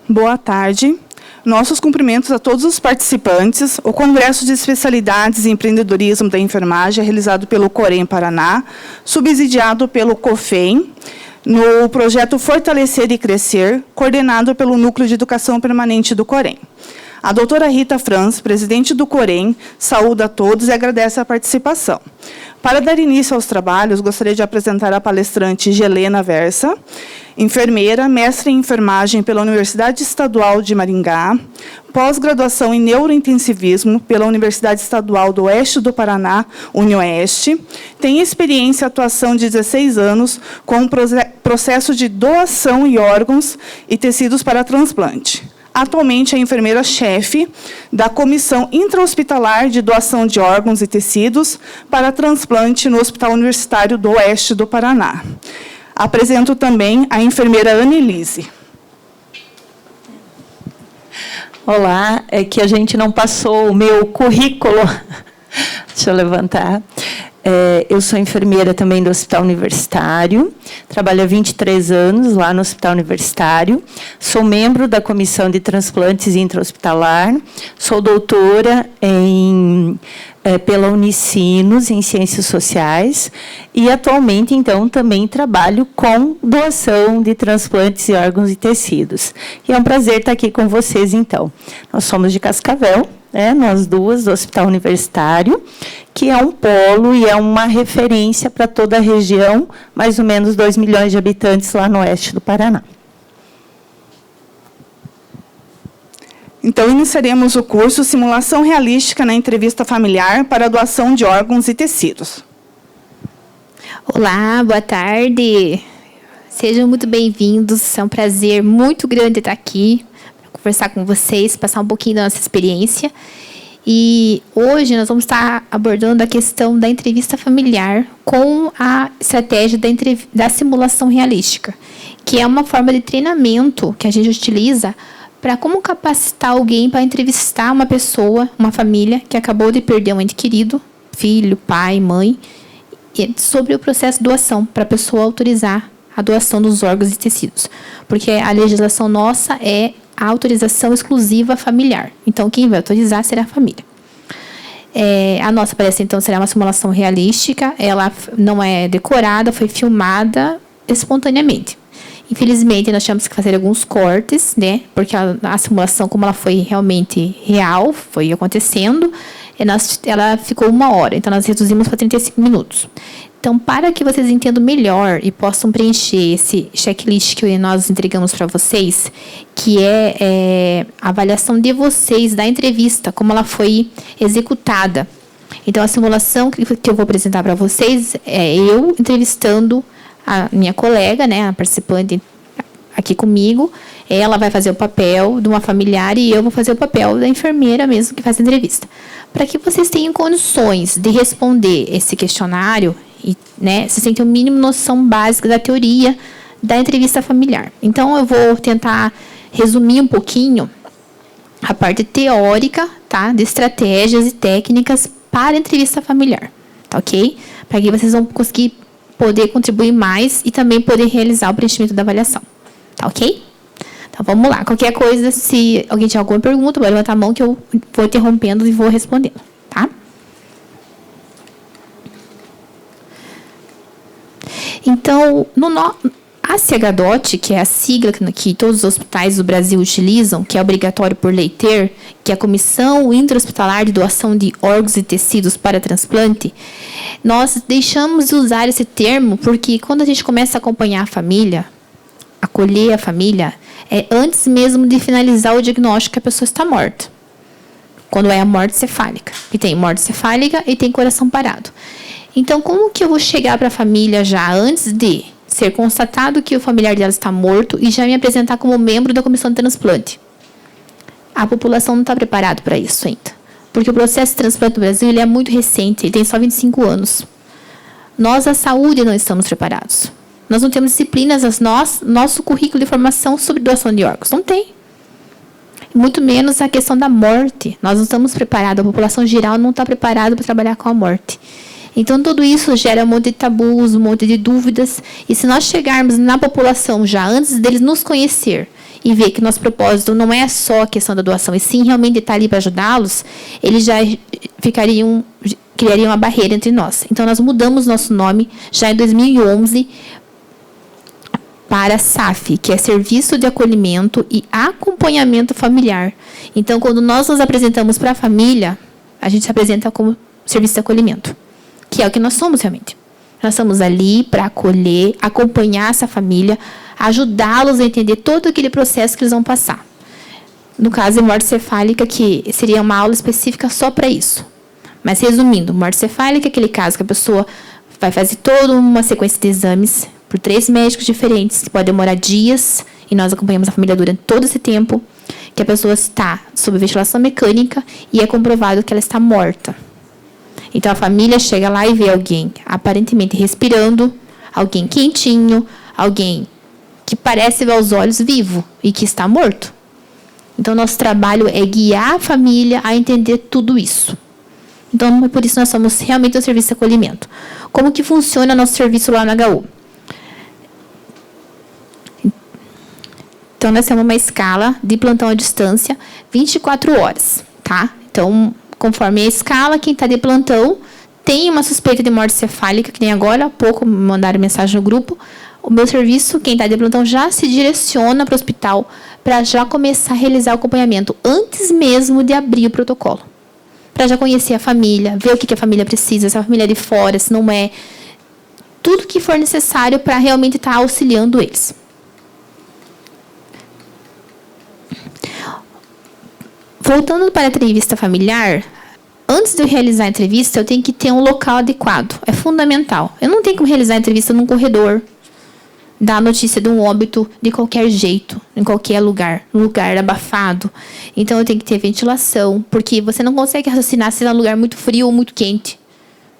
Boa tarde. Nossos cumprimentos a todos os participantes. O Congresso de Especialidades em Empreendedorismo da Enfermagem é realizado pelo Corém Paraná, subsidiado pelo COFEM, no projeto Fortalecer e Crescer, coordenado pelo Núcleo de Educação Permanente do Corém. A doutora Rita Franz, presidente do Corém, saúda a todos e agradece a participação. Para dar início aos trabalhos, gostaria de apresentar a palestrante Gelena Versa, enfermeira, mestre em enfermagem pela Universidade Estadual de Maringá, pós-graduação em neurointensivismo pela Universidade Estadual do Oeste do Paraná, UniOeste, tem experiência e atuação de 16 anos com o processo de doação de órgãos e tecidos para transplante. Atualmente é enfermeira-chefe da Comissão Intra-Hospitalar de Doação de Órgãos e Tecidos para Transplante no Hospital Universitário do Oeste do Paraná. Apresento também a enfermeira Annelise. Olá, é que a gente não passou o meu currículo. Deixa eu levantar. Eu sou enfermeira também do Hospital Universitário, trabalho há 23 anos lá no Hospital Universitário, sou membro da Comissão de Transplantes Intra-Hospitalar, sou doutora pela Unicinos, em Ciências Sociais, e atualmente, então, também trabalho com doação de transplantes de órgãos e tecidos. E é um prazer estar aqui com vocês, então. Nós somos de Cascavel, nós duas, do Hospital Universitário, que é um polo e é uma referência para toda a região, mais ou menos 2 milhões de habitantes lá no oeste do Paraná. Então, iniciaremos o curso Simulação Realística na Entrevista Familiar para Doação de Órgãos e Tecidos. Olá, boa tarde. Sejam muito bem-vindos. É um prazer muito grande estar aqui para conversar com vocês, passar um pouquinho da nossa experiência. E hoje nós vamos estar abordando a questão da entrevista familiar com a estratégia da simulação realística, que é uma forma de treinamento que a gente utiliza para como capacitar alguém para entrevistar uma pessoa, uma família que acabou de perder um ente querido, filho, pai, mãe, sobre o processo de doação, para a pessoa autorizar a doação dos órgãos e tecidos. Porque a legislação nossa é a autorização exclusiva familiar. Então, quem vai autorizar será a família. A nossa palestra, então, será uma simulação realística. Ela não é decorada, foi filmada espontaneamente. Infelizmente, nós tivemos que fazer alguns cortes, né? Porque a simulação, como ela foi realmente real, foi acontecendo, ela ficou 1 hora. Então, nós reduzimos para 35 minutos. Então, para que vocês entendam melhor e possam preencher esse checklist que nós entregamos para vocês, que é a avaliação de vocês da entrevista, como ela foi executada. Então, a simulação que eu vou apresentar para vocês é eu entrevistando a minha colega, né, a participante aqui comigo. Ela vai fazer o papel de uma familiar e eu vou fazer o papel da enfermeira mesmo que faz a entrevista. Para que vocês tenham condições de responder esse questionário, e, né, vocês têm que ter o mínimo noção básica da teoria da entrevista familiar. Então, eu vou tentar resumir um pouquinho a parte teórica, tá, de estratégias e técnicas para a entrevista familiar, tá ok? Para que vocês vão conseguir poder contribuir mais e também poder realizar o preenchimento da avaliação, tá ok? Então, vamos lá. Qualquer coisa, se alguém tiver alguma pergunta, pode levantar a mão que eu vou interrompendo e vou respondendo, tá? Então, a CHDOT, que é a sigla que todos os hospitais do Brasil utilizam, que é obrigatório por lei ter, que é a Comissão Intra-Hospitalar de Doação de Órgãos e Tecidos para Transplante, nós deixamos de usar esse termo porque quando a gente começa a acompanhar a família, acolher a família, é antes mesmo de finalizar o diagnóstico que a pessoa está morta. Quando é a morte cefálica. E tem morte cefálica e tem coração parado. Então, como que eu vou chegar para a família já antes de ser constatado que o familiar dela está morto e já me apresentar como membro da comissão de transplante? A população não está preparada para isso ainda. Porque o processo de transplante no Brasil ele é muito recente, ele tem só 25 anos. Nós, a saúde, não estamos preparados. Nós não temos disciplinas, nosso currículo de formação sobre doação de órgãos. Não tem. Muito menos a questão da morte. Nós não estamos preparados, a população geral não está preparada para trabalhar com a morte. Então, tudo isso gera um monte de tabus, um monte de dúvidas. E se nós chegarmos na população já antes deles nos conhecer e ver que nosso propósito não é só a questão da doação, e sim realmente estar ali para ajudá-los, eles já criariam uma barreira entre nós. Então, nós mudamos nosso nome já em 2011 para SAF, que é Serviço de Acolhimento e Acompanhamento Familiar. Então, quando nós nos apresentamos para a família, a gente se apresenta como serviço de acolhimento, que é o que nós somos realmente. Nós estamos ali para acolher, acompanhar essa família, ajudá-los a entender todo aquele processo que eles vão passar. No caso, morte cefálica, que seria uma aula específica só para isso. Mas, resumindo, morte cefálica é aquele caso que a pessoa vai fazer toda uma sequência de exames por 3 médicos diferentes, que pode demorar dias, e nós acompanhamos a família durante todo esse tempo, que a pessoa está sob ventilação mecânica e é comprovado que ela está morta. Então, a família chega lá e vê alguém aparentemente respirando, alguém quentinho, alguém que parece ver aos olhos vivo e que está morto. Então, nosso trabalho é guiar a família a entender tudo isso. Então, é por isso que nós somos realmente um serviço de acolhimento. Como que funciona nosso serviço lá na HU? Então, nós temos uma escala de plantão à distância, 24 horas, tá? Então, conforme a escala, quem está de plantão tem uma suspeita de morte cefálica, que nem agora, há pouco me mandaram mensagem no grupo. O meu serviço, quem está de plantão, já se direciona para o hospital para já começar a realizar o acompanhamento, antes mesmo de abrir o protocolo. Para já conhecer a família, ver o que a família precisa, se a família é de fora, se não é. Tudo que for necessário para realmente estar auxiliando eles. Voltando para a entrevista familiar, antes de eu realizar a entrevista, eu tenho que ter um local adequado. É fundamental. Eu não tenho como realizar a entrevista num corredor, dar a notícia de um óbito de qualquer jeito, em qualquer lugar, um lugar abafado. Então, eu tenho que ter ventilação, porque você não consegue raciocinar se é um lugar muito frio ou muito quente,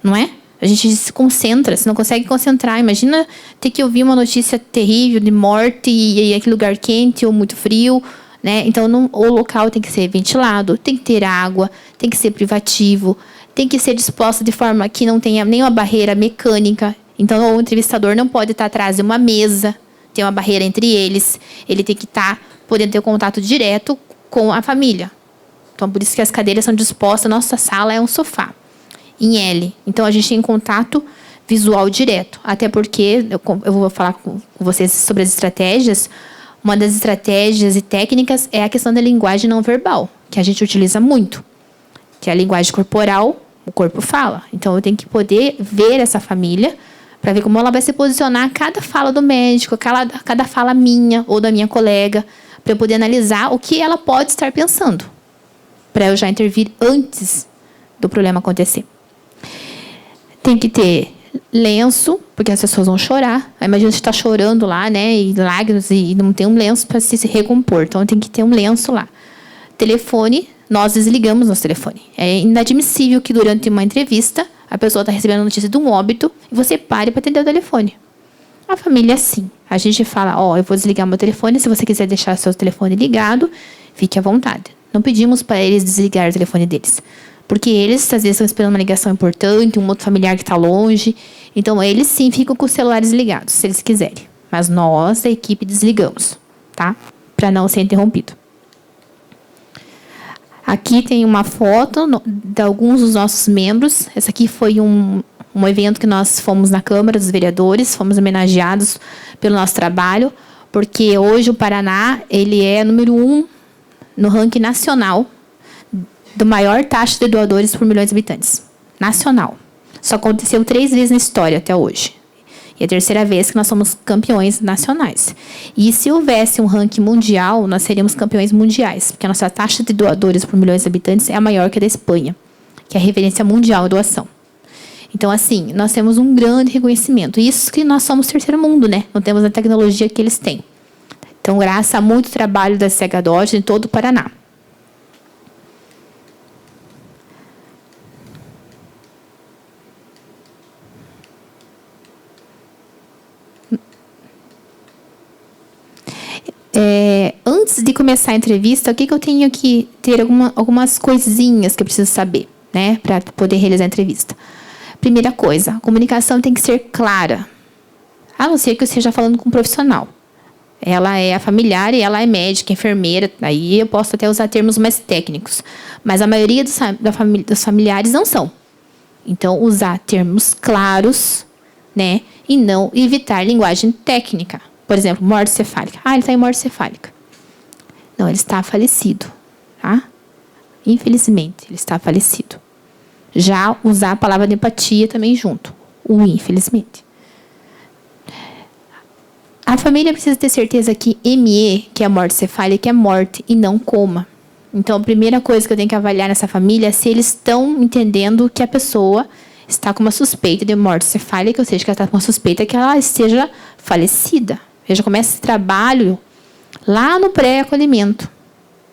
não é? A gente se concentra, você não consegue concentrar. Imagina ter que ouvir uma notícia terrível de morte e aquele lugar quente ou muito frio, né? Então, o local tem que ser ventilado, tem que ter água, tem que ser privativo, tem que ser disposto de forma que não tenha nenhuma barreira mecânica. Então, o entrevistador não pode estar atrás de uma mesa, tem uma barreira entre eles. Ele tem que estar podendo ter contato direto com a família. Então, por isso que as cadeiras são dispostas. Nossa sala é um sofá, em L. Então, a gente tem contato visual direto. Até porque, eu vou falar com vocês sobre as estratégias. Uma das estratégias e técnicas é a questão da linguagem não verbal, que a gente utiliza muito, que é a linguagem corporal, o corpo fala. Então, eu tenho que poder ver essa família para ver como ela vai se posicionar a cada fala do médico, a cada fala minha ou da minha colega, para eu poder analisar o que ela pode estar pensando, para eu já intervir antes do problema acontecer. Tem que ter lenço, porque as pessoas vão chorar. Imagina você está chorando lá, né? E lágrimas, e não tem um lenço para se recompor. Então, tem que ter um lenço lá. Telefone, nós desligamos nosso telefone. É inadmissível que durante uma entrevista a pessoa está recebendo notícia de um óbito e você pare para atender o telefone. A família é assim. A gente fala, eu vou desligar meu telefone. Se você quiser deixar seu telefone ligado, fique à vontade. Não pedimos para eles desligar o telefone deles. Porque eles, às vezes, estão esperando uma ligação importante, um outro familiar que está longe. Então, eles, sim, ficam com os celulares ligados, se eles quiserem. Mas nós, a equipe, desligamos, tá? Para não ser interrompido. Aqui tem uma foto de alguns dos nossos membros. Essa aqui foi um evento que nós fomos na Câmara dos Vereadores. Fomos homenageados pelo nosso trabalho. Porque hoje o Paraná, ele é número 1 no ranking nacional do maior taxa de doadores por milhões de habitantes. Nacional. Só aconteceu 3 vezes na história até hoje. E é a 3ª vez que nós somos campeões nacionais. E se houvesse um ranking mundial, nós seríamos campeões mundiais. Porque a nossa taxa de doadores por milhões de habitantes é a maior que a da Espanha, que é a referência mundial em doação. Então, assim, nós temos um grande reconhecimento. Isso que nós somos terceiro mundo, né? Não temos a tecnologia que eles têm. Então, graças a muito trabalho da CHDOT em todo o Paraná. Antes de começar a entrevista, o que eu tenho que ter algumas coisinhas que eu preciso saber, né, para poder realizar a entrevista. Primeira coisa, a comunicação tem que ser clara. A não ser que eu esteja falando com um profissional. Ela é a familiar e ela é médica, enfermeira. Aí eu posso até usar termos mais técnicos. Mas a maioria dos familiares não são. Então, usar termos claros, né? E não evitar linguagem técnica. Por exemplo, morte cefálica. Ele está em morte cefálica. Não, ele está falecido. Tá? Infelizmente, ele está falecido. Já usar a palavra de empatia também junto. O infelizmente. A família precisa ter certeza que ME, que é a morte cefálica, é morte e não coma. Então, a primeira coisa que eu tenho que avaliar nessa família é se eles estão entendendo que a pessoa está com uma suspeita de morte cefálica, ou seja, que ela está com uma suspeita que ela esteja falecida. Eu já começo esse trabalho lá no pré-acolhimento,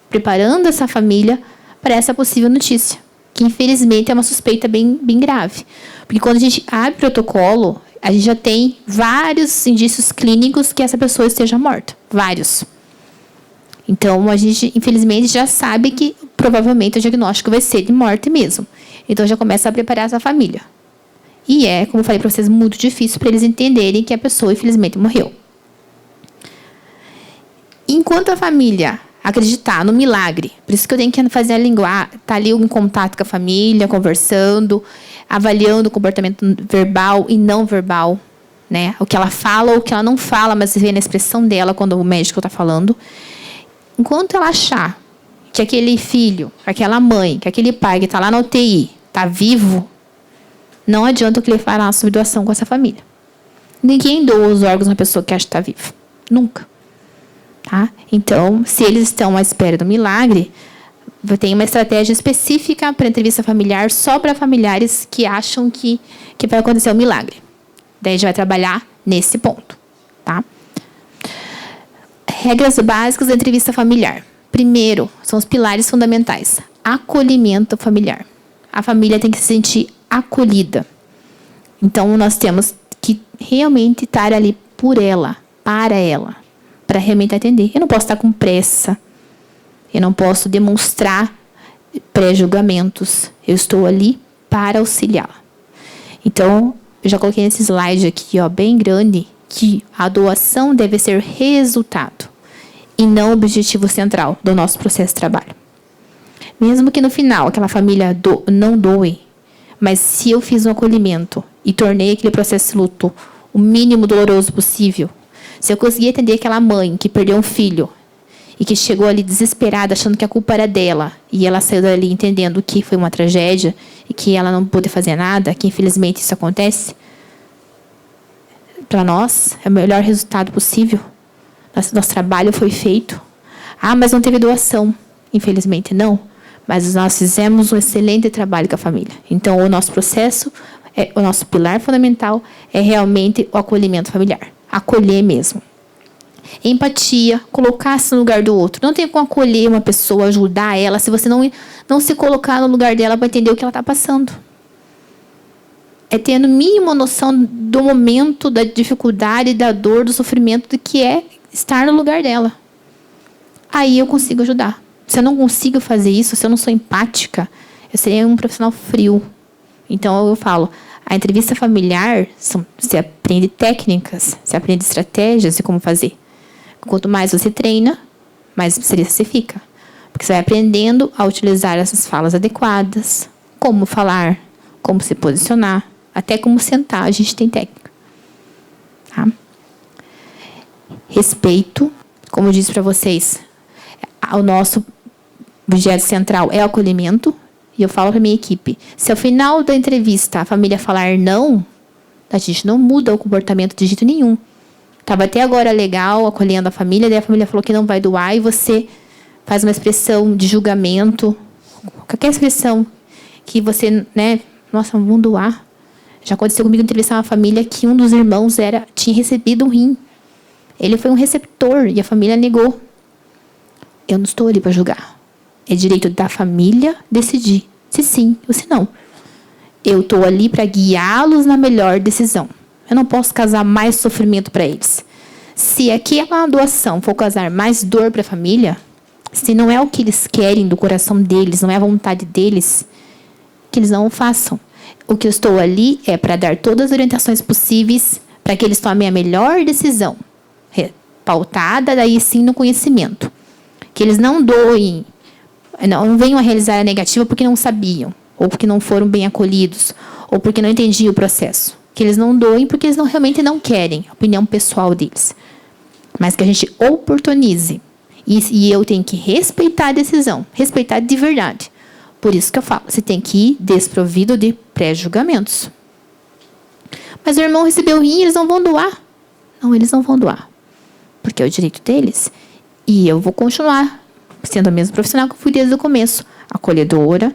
preparando essa família para essa possível notícia, que infelizmente é uma suspeita bem grave. Porque quando a gente abre protocolo, a gente já tem vários indícios clínicos que essa pessoa esteja morta. Vários. Então, a gente, infelizmente, já sabe que provavelmente o diagnóstico vai ser de morte mesmo. Então, já começa a preparar essa família. E é, como eu falei para vocês, muito difícil para eles entenderem que a pessoa, infelizmente, morreu. Enquanto a família acreditar no milagre, por isso que eu tenho que fazer a linguagem, estar ali em contato com a família, conversando, avaliando o comportamento verbal e não verbal, né? O que ela fala ou o que ela não fala, mas vê na expressão dela quando o médico está falando. Enquanto ela achar que aquele filho, aquela mãe, que aquele pai que está lá na UTI está vivo, não adianta eu querer falar sobre doação com essa família. Ninguém doa os órgãos na pessoa que acha que está viva. Nunca. Tá? Então, se eles estão à espera do milagre, tem uma estratégia específica para entrevista familiar só para familiares que acham que vai acontecer um milagre. Daí a gente vai trabalhar nesse ponto. Tá? Regras básicas da entrevista familiar. Primeiro, são os pilares fundamentais. Acolhimento familiar. A família tem que se sentir acolhida. Então, nós temos que realmente estar ali por ela, para realmente atender. Eu não posso estar com pressa. Eu não posso demonstrar pré-julgamentos. Eu estou ali para auxiliá-la. Então, eu já coloquei nesse slide aqui, bem grande, que a doação deve ser resultado e não objetivo central do nosso processo de trabalho. Mesmo que no final aquela família não doe, mas se eu fiz um acolhimento e tornei aquele processo de luto o mínimo doloroso possível, se eu conseguir atender aquela mãe que perdeu um filho e que chegou ali desesperada, achando que a culpa era dela, e ela saiu dali entendendo que foi uma tragédia e que ela não pôde fazer nada, que infelizmente isso acontece, para nós é o melhor resultado possível. Nosso trabalho foi feito. Mas não teve doação. Infelizmente, não. Mas nós fizemos um excelente trabalho com a família. Então, o nosso processo, o nosso pilar fundamental é realmente o acolhimento familiar. Acolher mesmo. Empatia, colocar-se no lugar do outro. Não tem como acolher uma pessoa, ajudar ela, se você não se colocar no lugar dela para entender o que ela está passando. É ter no mínimo noção do momento, da dificuldade, da dor, do sofrimento, do que é estar no lugar dela. Aí eu consigo ajudar. Se eu não consigo fazer isso, se eu não sou empática, eu seria um profissional frio. Então, eu falo, a entrevista familiar, você aprende técnicas, você aprende estratégias de como fazer. Quanto mais você treina, mais especialista você fica. Porque você vai aprendendo a utilizar essas falas adequadas, como falar, como se posicionar, até como sentar, a gente tem técnica. Tá? Respeito, como eu disse para vocês, o nosso objeto central é o acolhimento. E eu falo para minha equipe, se ao final da entrevista a família falar não, a gente não muda o comportamento de jeito nenhum. Estava até agora legal, acolhendo a família, daí a família falou que não vai doar, e você faz uma expressão de julgamento, qualquer expressão que você, nossa, vamos doar. Já aconteceu comigo entrevistar uma família que um dos irmãos tinha recebido um rim. Ele foi um receptor e a família negou. Eu não estou ali para julgar. É direito da família decidir se sim ou se não. Eu estou ali para guiá-los na melhor decisão. Eu não posso causar mais sofrimento para eles. Se aquela doação for causar mais dor para a família, se não é o que eles querem do coração deles, não é a vontade deles, que eles não o façam. O que eu estou ali é para dar todas as orientações possíveis para que eles tomem a melhor decisão. pautada daí sim no conhecimento. Que eles não doem, não venham a realizar a negativa porque não sabiam, ou porque não foram bem acolhidos, ou porque não entendiam o processo. Que eles não doem porque eles realmente não querem, a opinião pessoal deles. Mas que a gente oportunize. E eu tenho que respeitar a decisão, respeitar de verdade. Por isso que eu falo, você tem que ir desprovido de pré-julgamentos. Mas o irmão recebeu rim, eles não vão doar. Não, eles não vão doar. Porque é o direito deles. E eu vou continuar sendo a mesma profissional que eu fui desde o começo. Acolhedora,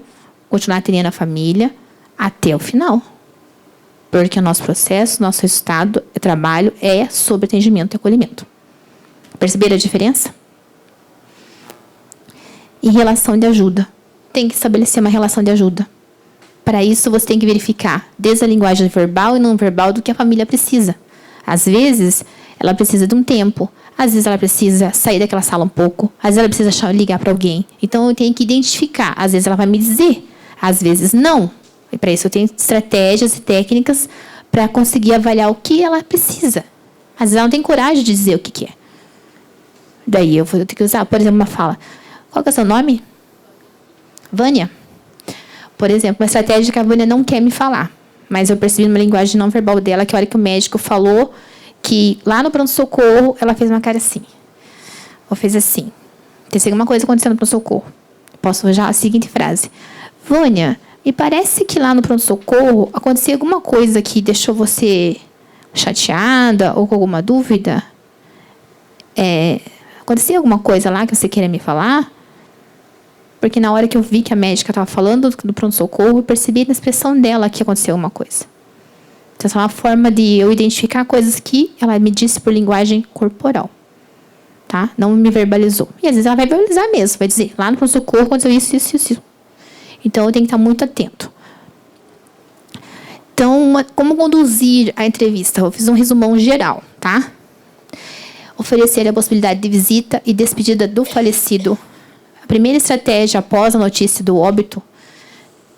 continuar atendendo a família até o final. Porque o nosso processo, nosso resultado, trabalho é sobre atendimento e acolhimento. Perceberam a diferença? E relação de ajuda. Tem que estabelecer uma relação de ajuda. Para isso, você tem que verificar desde a linguagem verbal e não verbal do que a família precisa. Às vezes, ela precisa de um tempo. Às vezes, ela precisa sair daquela sala um pouco. Às vezes, ela precisa ligar para alguém. Então, eu tenho que identificar. Às vezes, ela vai me dizer. Às vezes, não. E para isso, eu tenho estratégias e técnicas para conseguir avaliar o que ela precisa. Às vezes, ela não tem coragem de dizer o que é. Daí, eu vou ter que usar, por exemplo, uma fala. Qual que é o seu nome? Vânia. Por exemplo, uma estratégia que a Vânia não quer me falar. Mas eu percebi numa linguagem não verbal dela que a hora que o médico falou que lá no pronto-socorro, ela fez uma cara assim. Ou fez assim. Tem alguma coisa acontecendo no pronto-socorro. Posso já a seguinte frase. Vânia, me parece que lá no pronto-socorro aconteceu alguma coisa que deixou você chateada ou com alguma dúvida? Aconteceu alguma coisa lá que você queria me falar? Porque na hora que eu vi que a médica estava falando do pronto-socorro, eu percebi na expressão dela que aconteceu alguma coisa. Então, essa é uma forma de eu identificar coisas que ela me disse por linguagem corporal. Tá? Não me verbalizou. E às vezes ela vai verbalizar mesmo. Vai dizer, lá no pronto-socorro aconteceu isso, isso, isso. Então, eu tenho que estar muito atento. Então, como conduzir a entrevista? Eu fiz um resumão geral, tá? Oferecer a possibilidade de visita e despedida do falecido. A primeira estratégia após a notícia do óbito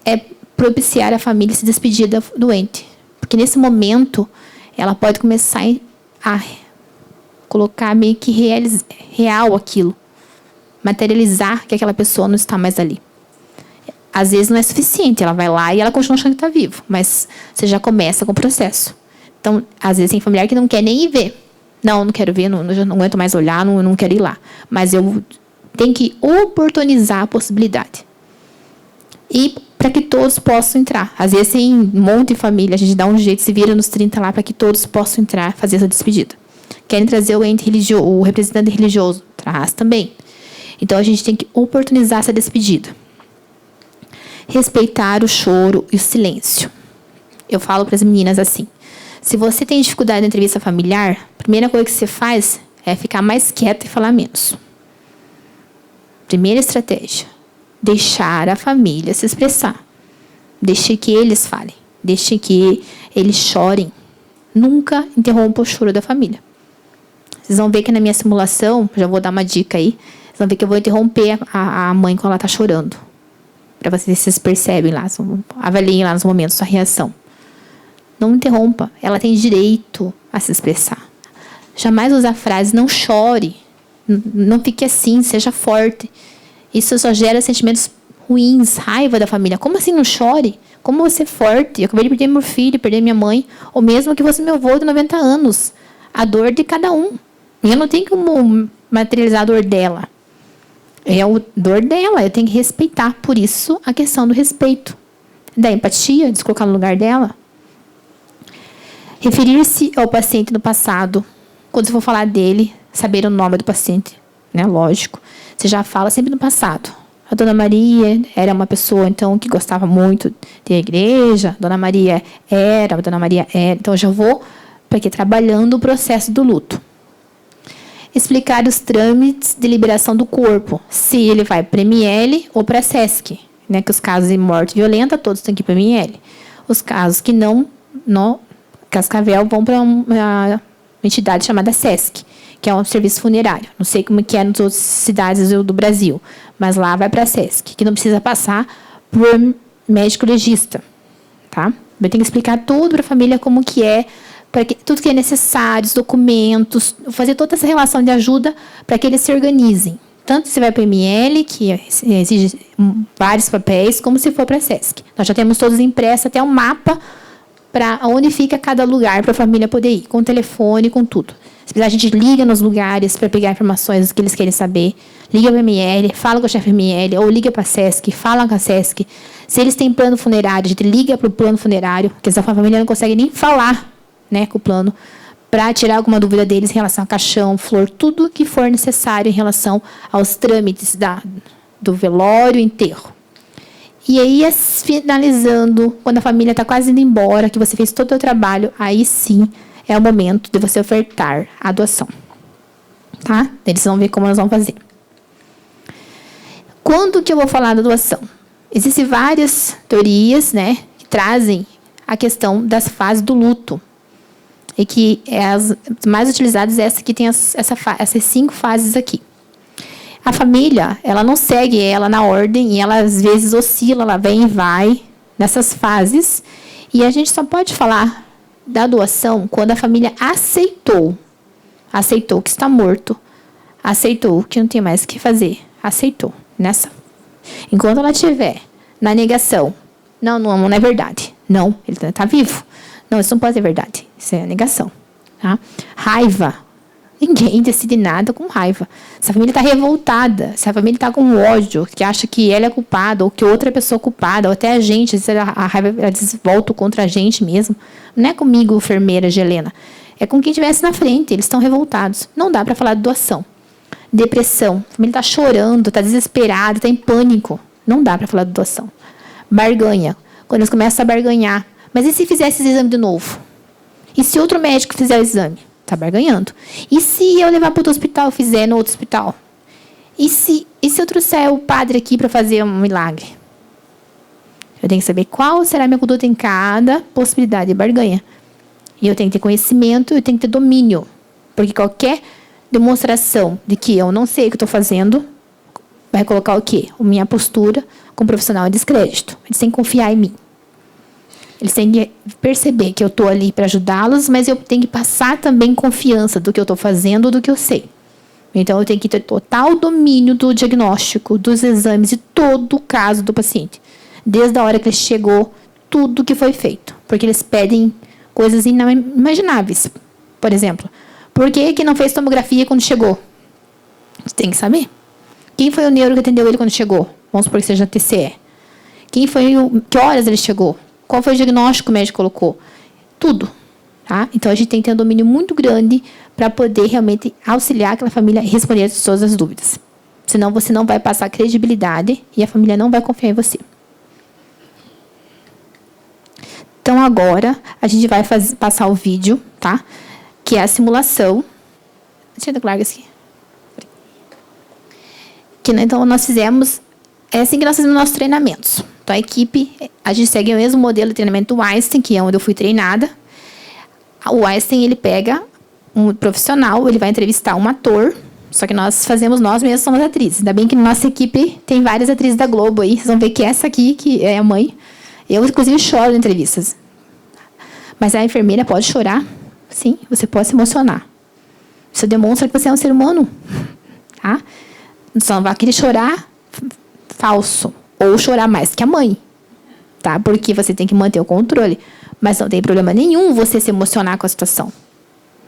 é propiciar a família se despedir do doente. Porque nesse momento, ela pode começar a colocar meio que real aquilo. Materializar que aquela pessoa não está mais ali. Às vezes não é suficiente, ela vai lá e ela continua achando que está vivo. Mas você já começa com o processo. Então, às vezes tem familiar que não quer nem ir ver. Não quero ver, não aguento mais olhar, não quero ir lá. Mas eu tenho que oportunizar a possibilidade. E para que todos possam entrar. Às vezes tem um monte de família, a gente dá um jeito, se vira nos 30 lá para que todos possam entrar, fazer essa despedida. Querem trazer o ente religioso, o representante religioso, traz também. Então a gente tem que oportunizar essa despedida. Respeitar o choro e o silêncio. Eu falo para as meninas assim, se você tem dificuldade na entrevista familiar, a primeira coisa que você faz é ficar mais quieto e falar menos. Primeira estratégia. Deixar a família se expressar. Deixe que eles falem. Deixe que eles chorem. Nunca interrompa o choro da família. Vocês vão ver que na minha simulação, já vou dar uma dica aí, vocês vão ver que eu vou interromper a mãe quando ela está chorando. Para vocês percebem lá, avaliem lá nos momentos a reação. Não interrompa. Ela tem direito a se expressar. Jamais usar a frase, não chore. Não fique assim, seja forte. Isso só gera sentimentos ruins, raiva da família. Como assim não chore? Como você é forte? Eu acabei de perder meu filho, perder minha mãe. Ou mesmo que você meu avô de 90 anos. A dor de cada um. Eu não tenho como materializar a dor dela. É a dor dela, eu tenho que respeitar. Por isso, a questão do respeito. Da empatia, de se colocar no lugar dela. Referir-se ao paciente no passado. Quando você for falar dele, saber o nome do paciente, né? Lógico. Você já fala sempre no passado. A Dona Maria era uma pessoa, então, que gostava muito da igreja. Dona Maria era. Então, eu já vou trabalhando o processo do luto. Explicar os trâmites de liberação do corpo. Se ele vai para ML ou para SESC. Né? Que os casos de morte violenta, todos têm que ir para ML. Os casos que não Cascavel vão para uma entidade chamada SESC, que é um serviço funerário. Não sei como que é nas outras cidades do Brasil, mas lá vai para a SESC, que não precisa passar por médico legista. Tá? Eu tenho que explicar tudo para a família como que é, tudo que é necessário, os documentos, fazer toda essa relação de ajuda para que eles se organizem. Tanto se vai para o ML, que exige vários papéis, como se for para a SESC. Nós já temos todos impressos, até um mapa para onde fica cada lugar para a família poder ir, com telefone, com tudo. Se precisar, a gente liga nos lugares para pegar informações que eles querem saber, liga para o ML, fala com o chefe ML, ou liga para a SESC, fala com a SESC. Se eles têm plano funerário, a gente liga para o plano funerário, porque essa família não consegue nem falar, né, com o plano, para tirar alguma dúvida deles em relação a caixão, flor, tudo que for necessário em relação aos trâmites do velório e enterro. E aí, finalizando, quando a família está quase indo embora, que você fez todo o trabalho, aí sim é o momento de você ofertar a doação. Tá? Eles vão ver como nós vamos fazer. Quando que eu vou falar da doação? Existem várias teorias, né, que trazem a questão das fases do luto. E que as mais utilizadas é essa que tem essas 5 fases aqui. A família, ela não segue ela na ordem, e ela às vezes oscila, ela vem e vai nessas fases. E a gente só pode falar da doação quando a família aceitou que está morto, aceitou que não tem mais o que fazer, aceitou. Enquanto ela estiver na negação, não é verdade, não, ele está vivo. Não, isso não pode ser verdade. Isso é negação. Tá? Raiva. Ninguém decide nada com raiva. Se a família está revoltada, se a família está com ódio, que acha que ela é culpada, ou que outra pessoa é culpada, ou até a gente, a raiva volta contra a gente mesmo. Não é comigo, enfermeira Gelena. É com quem estivesse na frente. Eles estão revoltados. Não dá para falar de doação. Depressão. A família está chorando, está desesperada, está em pânico. Não dá para falar de doação. Barganha. Quando eles começam a barganhar. Mas e se fizesse esse exame de novo? E se outro médico fizer o exame? Está barganhando. E se eu levar para outro hospital e fizer no outro hospital? E se eu trouxer o padre aqui para fazer um milagre? Eu tenho que saber qual será a minha conduta em cada possibilidade de barganha. E eu tenho que ter conhecimento, eu tenho que ter domínio. Porque qualquer demonstração de que eu não sei o que estou fazendo vai colocar o quê? A minha postura como profissional em descrédito. Eles têm que confiar em mim. Eles têm que perceber que eu estou ali para ajudá-los, mas eu tenho que passar também confiança do que eu estou fazendo, do que eu sei. Então, eu tenho que ter total domínio do diagnóstico, dos exames, de todo o caso do paciente. Desde a hora que ele chegou, tudo que foi feito. Porque eles pedem coisas inimagináveis. Por exemplo, por que não fez tomografia quando chegou? Você tem que saber. Quem foi o neuro que atendeu ele quando chegou? Vamos supor que seja TCE. Que horas ele chegou? Qual foi o diagnóstico que o médico colocou? Tudo. Tá? Então, a gente tem que ter um domínio muito grande para poder realmente auxiliar aquela família a responder a todas as dúvidas. Senão, você não vai passar credibilidade e a família não vai confiar em você. Então, agora, a gente vai passar o vídeo, tá? Que é a simulação. Deixa eu largar aqui. Então, nós fizemos... É assim que nós fizemos nossos treinamentos. Então, a equipe, a gente segue o mesmo modelo de treinamento do Einstein, que é onde eu fui treinada. O Einstein, ele pega um profissional, ele vai entrevistar um ator, só que nós mesmos somos atrizes. Ainda bem que na nossa equipe tem várias atrizes da Globo aí. Vocês vão ver que essa aqui, que é a mãe, eu, inclusive, choro em entrevistas. Mas a enfermeira pode chorar? Sim, você pode se emocionar. Isso demonstra que você é um ser humano. Tá? Só não vai querer chorar falso. Ou chorar mais que a mãe. Tá? Porque você tem que manter o controle. Mas não tem problema nenhum você se emocionar com a situação.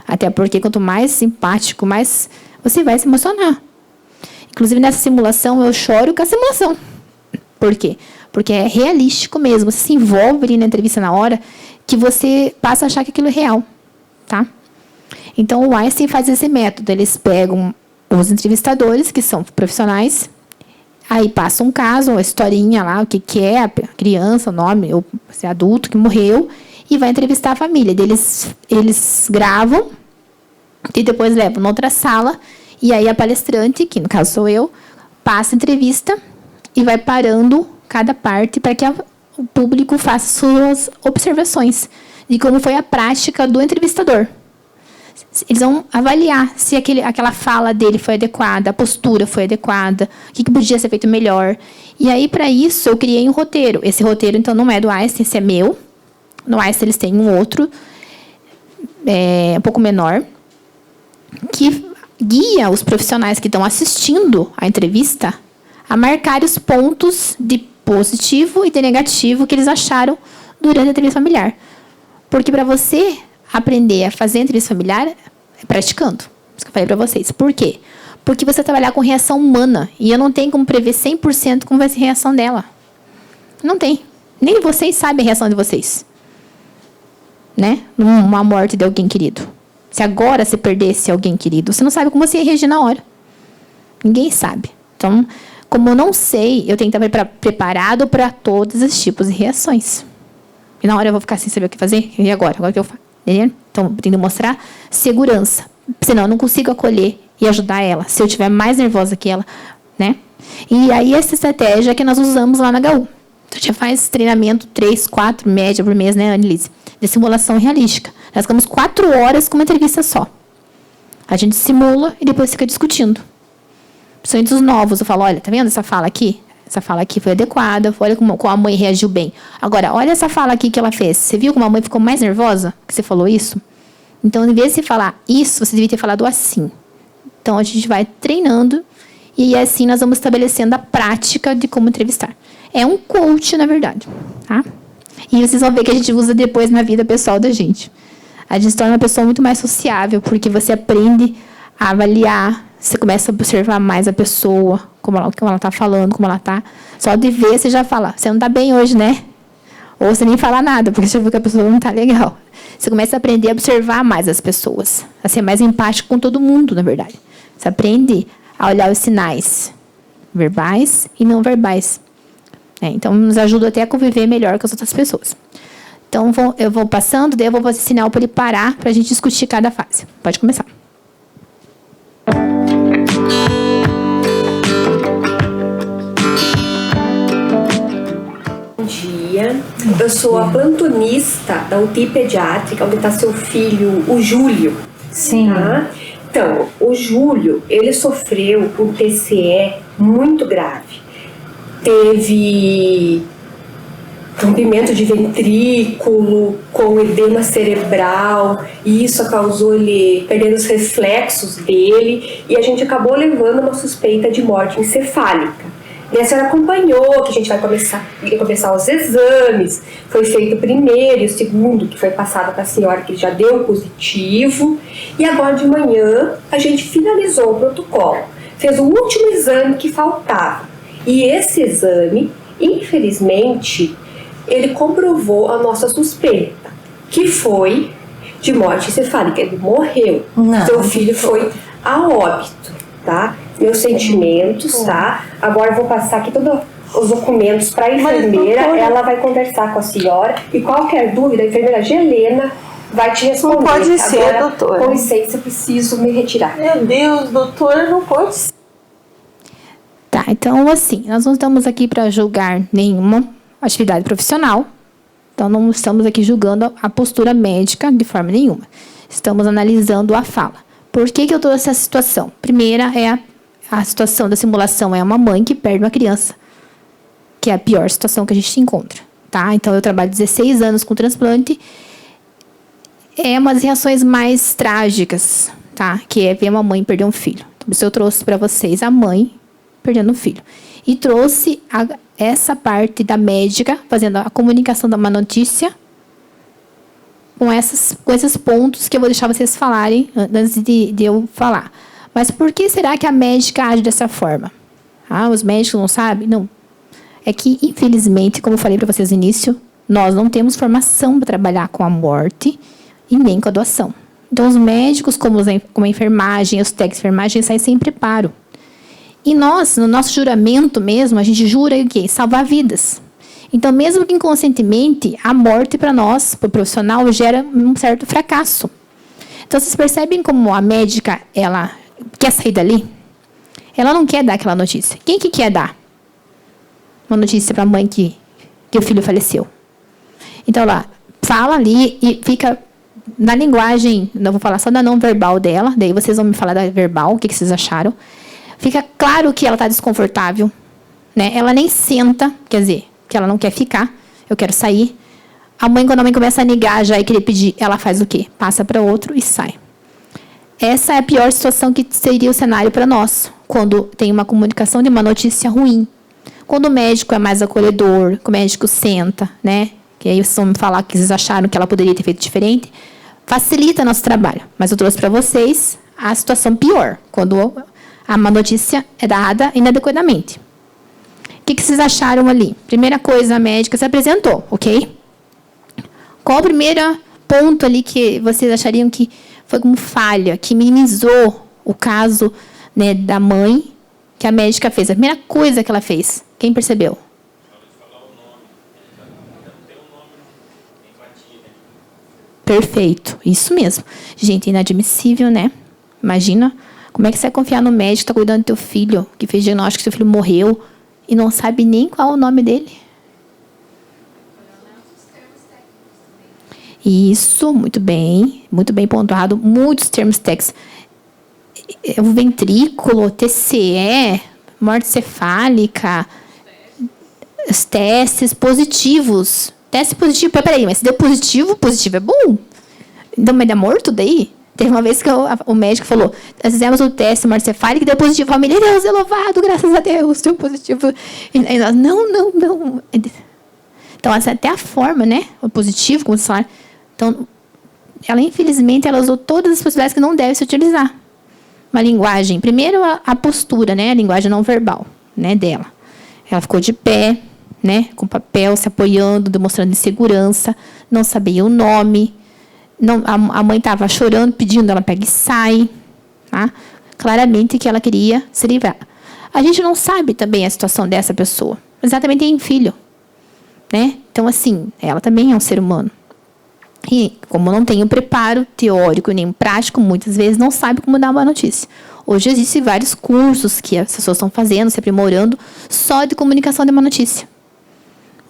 Até porque quanto mais simpático, mais você vai se emocionar. Inclusive, nessa simulação, eu choro com a simulação. Por quê? Porque é realístico mesmo. Você se envolve ali na entrevista na hora que você passa a achar que aquilo é real. Tá? Então, o Einstein faz esse método. Eles pegam os entrevistadores, que são profissionais, aí passa um caso, uma historinha lá, o que é a criança, o nome, ou se é adulto que morreu, e vai entrevistar a família. Eles gravam e depois levam noutra sala, e aí a palestrante, que no caso sou eu, passa a entrevista e vai parando cada parte para que o público faça suas observações de como foi a prática do entrevistador. Eles vão avaliar se aquela fala dele foi adequada, a postura foi adequada, o que podia ser feito melhor. E aí, para isso, eu criei um roteiro. Esse roteiro, então, não é do Einstein, esse é meu. No Einstein, eles têm um outro um pouco menor, que guia os profissionais que estão assistindo a entrevista a marcar os pontos de positivo e de negativo que eles acharam durante a entrevista familiar. Porque para você aprender a fazer a entrevista familiar, é praticando. Isso que eu falei para vocês. Por quê? Porque você trabalhar com reação humana. E eu não tenho como prever 100% como vai ser a reação dela. Não tem. Nem vocês sabem a reação de vocês. Né? Numa morte de alguém querido. Se agora você perdesse alguém querido, você não sabe como você ia reagir na hora. Ninguém sabe. Então, como eu não sei, eu tenho que estar preparado para todos os tipos de reações. E na hora eu vou ficar sem saber o que fazer. E agora? Agora o que eu faço? Entendeu? Então, eu tenho que mostrar segurança. Senão, eu não consigo acolher e ajudar ela. Se eu estiver mais nervosa que ela, né? E aí, essa estratégia que nós usamos lá na HU. A gente faz treinamento 3, 4, média por mês, né, Annelise? De simulação realística. Nós ficamos 4 horas com uma entrevista só. A gente simula e depois fica discutindo. Principalmente os novos. Eu falo, olha, tá vendo essa fala aqui? Essa fala aqui foi adequada. Olha como a mãe reagiu bem. Agora, olha essa fala aqui que ela fez. Você viu como a mãe ficou mais nervosa que você falou isso? Então, em vez de você falar isso, você devia ter falado assim. Então, a gente vai treinando e assim nós vamos estabelecendo a prática de como entrevistar. É um coach, na verdade. Tá? E vocês vão ver que a gente usa depois na vida pessoal da gente. A gente se torna uma pessoa muito mais sociável, porque você aprende a avaliar, você começa a observar mais a pessoa, como ela está falando, como ela está. Só de ver, você já fala, você não está bem hoje, né? Ou você nem fala nada, porque você viu que a pessoa não está legal. Você começa a aprender a observar mais as pessoas, a ser mais empático com todo mundo, na verdade. Você aprende a olhar os sinais verbais e não verbais. Então, nos ajuda até a conviver melhor com as outras pessoas. Então, eu vou passando, daí eu vou fazer sinal para ele parar, para a gente discutir cada fase. Pode começar. Bom dia, eu sou a plantonista da UTI pediátrica, onde está seu filho, o Júlio. Sim. Tá? Então, o Júlio, ele sofreu um TCE muito grave. Teve rompimento de ventrículo, com edema cerebral, e isso causou ele perdendo os reflexos dele, e a gente acabou levando uma suspeita de morte encefálica. E a senhora acompanhou que a gente vai começar os exames, foi feito o primeiro e o segundo, que foi passado para a senhora, que já deu positivo, e agora de manhã a gente finalizou o protocolo, fez o último exame que faltava, e esse exame, infelizmente, ele comprovou a nossa suspeita, que foi de morte encefálica. Ele morreu. Não. Seu filho foi a óbito, tá? Meus sentimentos, tá? Agora eu vou passar aqui todos os documentos para a enfermeira. Ela vai conversar com a senhora e qualquer dúvida, a enfermeira Gelena vai te responder. Não pode ser, agora, doutora. Com licença, eu preciso me retirar. Meu Deus, doutora, não pode ser. Tá, então assim, nós não estamos aqui para julgar nenhuma atividade profissional. Então, não estamos aqui julgando a postura médica de forma nenhuma. Estamos analisando a fala. Por que eu trouxe essa situação? Primeira é a situação da simulação, é uma mãe que perde uma criança, que é a pior situação que a gente encontra. Tá? Então, eu trabalho 16 anos com transplante. É uma das reações mais trágicas, tá? Que é ver uma mãe perder um filho. Então, isso eu trouxe para vocês a mãe perdendo um filho. E trouxe essa parte da médica, fazendo a comunicação da má notícia, com esses pontos que eu vou deixar vocês falarem antes de eu falar. Mas por que será que a médica age dessa forma? Os médicos não sabem? Não. É que, infelizmente, como eu falei para vocês no início, nós não temos formação para trabalhar com a morte e nem com a doação. Então, os médicos, como a enfermagem, os técnicos de enfermagem, saem sem preparo. E nós, no nosso juramento mesmo, a gente jura o quê? Salvar vidas. Então, mesmo que inconscientemente, a morte para nós, para o profissional, gera um certo fracasso. Então, vocês percebem como a médica, ela quer sair dali? Ela não quer dar aquela notícia. Quem que quer dar uma notícia para a mãe que o filho faleceu? Então, ela fala ali e fica na linguagem, não vou falar só da não verbal dela, daí vocês vão me falar da verbal, o que vocês acharam. Fica claro que ela está desconfortável, né? Ela nem senta, quer dizer, que ela não quer ficar, eu quero sair. quando a mãe começa a negar já e querer pedir, ela faz o quê? Passa para outro e sai. Essa é a pior situação que seria o cenário para nós, quando tem uma comunicação de uma notícia ruim. Quando o médico é mais acolhedor, que o médico senta, né? Que aí vocês vão me falar que vocês acharam que ela poderia ter feito diferente, facilita nosso trabalho. Mas eu trouxe para vocês a situação pior, quando uma notícia é dada inadequadamente. O que vocês acharam ali? Primeira coisa, a médica se apresentou, ok? Qual o primeiro ponto ali que vocês achariam que foi como falha, que minimizou o caso, né, da mãe, que a médica fez? A primeira coisa que ela fez, quem percebeu? Perfeito, isso mesmo. Gente, inadmissível, né? Imagina, como é que você vai confiar no médico que está cuidando do teu filho, que fez diagnóstico que seu filho morreu e não sabe nem qual é o nome dele? Isso, muito bem pontuado. Muitos termos técnicos. O ventrículo, TCE, morte cefálica, os testes positivos. Teste positivo, peraí, mas se deu positivo, positivo é bom? Então, mas ele é morto daí? Teve uma vez que o médico falou, nós fizemos o teste morte cefálica e deu positivo. Família, Deus é louvado, graças a Deus, deu positivo. E nós, não. Então, essa é até a forma, né? O positivo, como se fala. Então, ela, infelizmente, ela usou todas as possibilidades que não deve se utilizar. Uma linguagem, primeiro a postura, né? A linguagem não verbal, né, dela. Ela ficou de pé, né, com papel, se apoiando, demonstrando insegurança, não sabia o nome. Não, a mãe estava chorando, pedindo, ela pega e sai. Tá? Claramente que ela queria se livrar. A gente não sabe também a situação dessa pessoa. Exatamente, tem filho. Né? Então, assim, ela também é um ser humano. E, como não tem o preparo teórico nem prático, muitas vezes não sabe como dar uma notícia. Hoje existem vários cursos que as pessoas estão fazendo, se aprimorando, só de comunicação de uma notícia.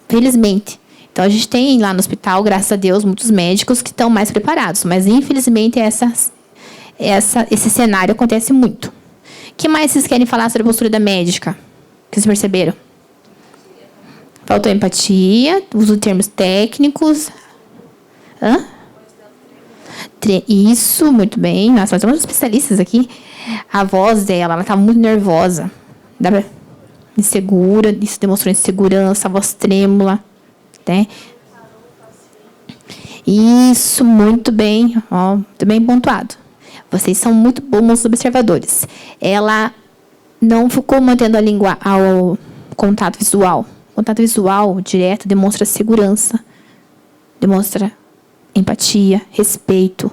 Felizmente. Então, a gente tem lá no hospital, graças a Deus, muitos médicos que estão mais preparados. Mas, infelizmente, esse cenário acontece muito. O que mais vocês querem falar sobre a postura da médica? Que vocês perceberam? Faltou empatia, uso de termos técnicos. Isso, muito bem. Nossa, nós temos especialistas aqui. A voz dela, ela estava muito nervosa. Insegura, isso demonstrou insegurança, a voz trêmula. Né? Isso, muito bem. Muito bem pontuado. Vocês são muito bons observadores. Ela não ficou mantendo o contato visual. O contato visual direto demonstra segurança, demonstra empatia, respeito.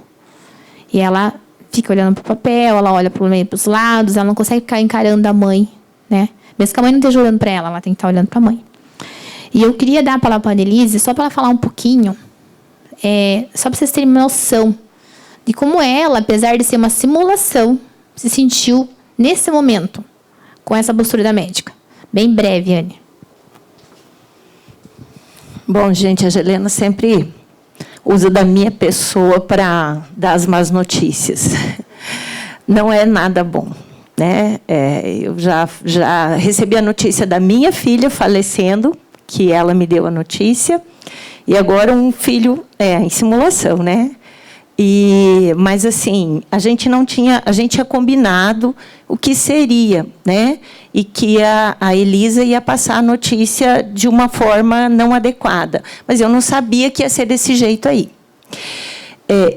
E ela fica olhando para o papel, ela olha para os lados, ela não consegue ficar encarando a mãe, né? Mesmo que a mãe não esteja olhando para ela tem que estar olhando para a mãe. E eu queria dar a palavra para a Annelise, só para ela falar um pouquinho, só para vocês terem uma noção de como ela, apesar de ser uma simulação, se sentiu nesse momento com essa postura da médica. Bem breve, Anne. Bom, gente, a Gelena sempre usa da minha pessoa para dar as más notícias. Não é nada bom, né? Eu já recebi a notícia da minha filha falecendo, que ela me deu a notícia, e agora um filho em simulação, né? Mas assim, a gente tinha combinado o que seria, né? E que a Elisa ia passar a notícia de uma forma não adequada. Mas eu não sabia que ia ser desse jeito aí.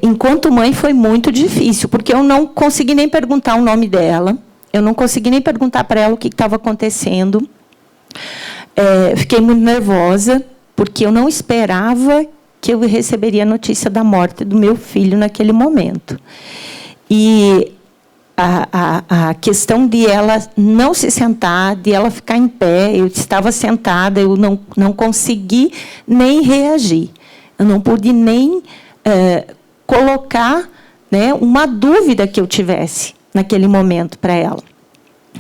Enquanto mãe, foi muito difícil, porque eu não consegui nem perguntar o nome dela, eu não consegui nem perguntar para ela o que estava acontecendo. Fiquei muito nervosa, porque eu não esperava que eu receberia a notícia da morte do meu filho naquele momento. E a questão de ela não se sentar, de ela ficar em pé, eu estava sentada, eu não consegui nem reagir. Eu não pude nem colocar, né, uma dúvida que eu tivesse naquele momento para ela.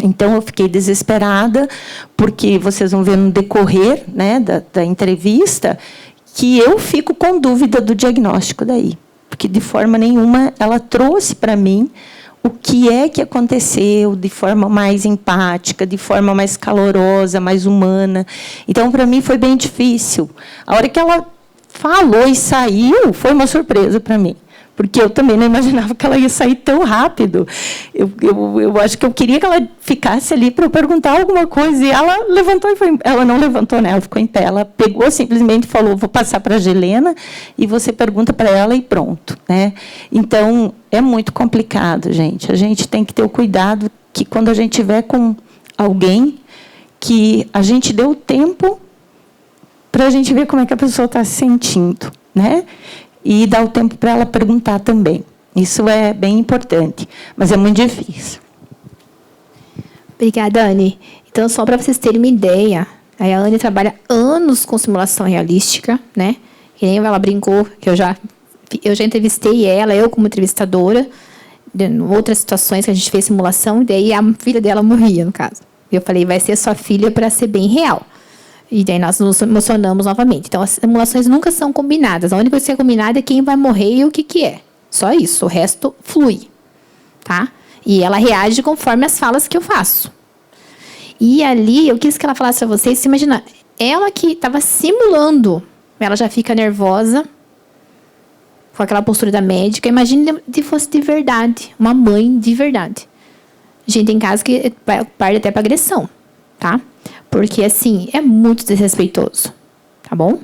Então, eu fiquei desesperada, porque vocês vão ver no decorrer, né, da entrevista que eu fico com dúvida do diagnóstico daí. Porque, de forma nenhuma, ela trouxe para mim o que é que aconteceu de forma mais empática, de forma mais calorosa, mais humana. Então, para mim, foi bem difícil. A hora que ela falou e saiu, foi uma surpresa para mim. Porque eu também não imaginava que ela ia sair tão rápido. Eu acho que eu queria que ela ficasse ali para eu perguntar alguma coisa. E ela levantou e foi. Ela não levantou, né? Ela ficou em pé. Ela pegou, simplesmente falou, vou passar para a Gelena, e você pergunta para ela e pronto. Né? Então, é muito complicado, gente. A gente tem que ter o cuidado que, quando a gente estiver com alguém, que a gente dê o tempo para a gente ver como é que a pessoa está se sentindo. Né? E dar o tempo para ela perguntar também. Isso é bem importante, mas é muito difícil. Obrigada, Anne. Então, só para vocês terem uma ideia, a Anne trabalha anos com simulação realística, né? Que nem ela brincou, que eu já entrevistei ela, eu como entrevistadora, em outras situações que a gente fez simulação, e daí a filha dela morria, no caso. Eu falei, vai ser sua filha para ser bem real. E daí nós nos emocionamos novamente. Então, as simulações nunca são combinadas. A única coisa que é combinada é quem vai morrer e o que é. Só isso. O resto flui. Tá? E ela reage conforme as falas que eu faço. E ali, eu quis que ela falasse para vocês, se imagina, ela que estava simulando, ela já fica nervosa, com aquela postura da médica. Imagine se fosse de verdade, uma mãe de verdade. Gente em casa que parte até para agressão. Tá? Porque, assim, é muito desrespeitoso. Tá bom?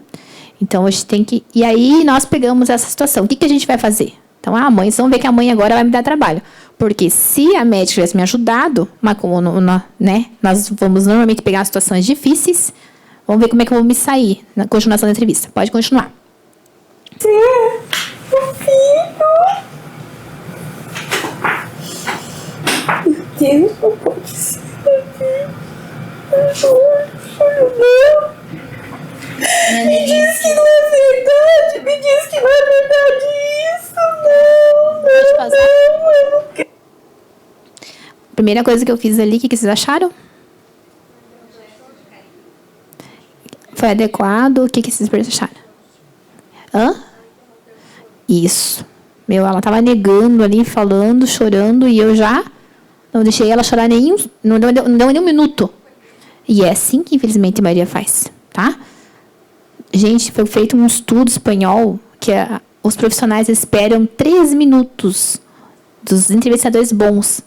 Então, a gente tem que... E aí, nós pegamos essa situação. O que a gente vai fazer? Então, mãe, vocês vão ver que a mãe agora vai me dar trabalho. Porque se a médica tivesse me ajudado, mas como né, nós vamos normalmente pegar situações difíceis, vamos ver como é que eu vou me sair na continuação da entrevista. Pode continuar. Sim, meu filho. Meu Deus, não pode ser. Não. Me diz que não é verdade. Me diz que não é verdade isso. Não, eu não quero. Primeira coisa que eu fiz ali, o que vocês acharam? Foi adequado? O que vocês acharam? Isso. Ela estava negando ali, falando, chorando, e eu já não deixei ela chorar não deu nem um minuto. E é assim que, infelizmente, a maioria faz, tá? Gente, foi feito um estudo espanhol que os profissionais esperam 3 minutos dos entrevistadores bons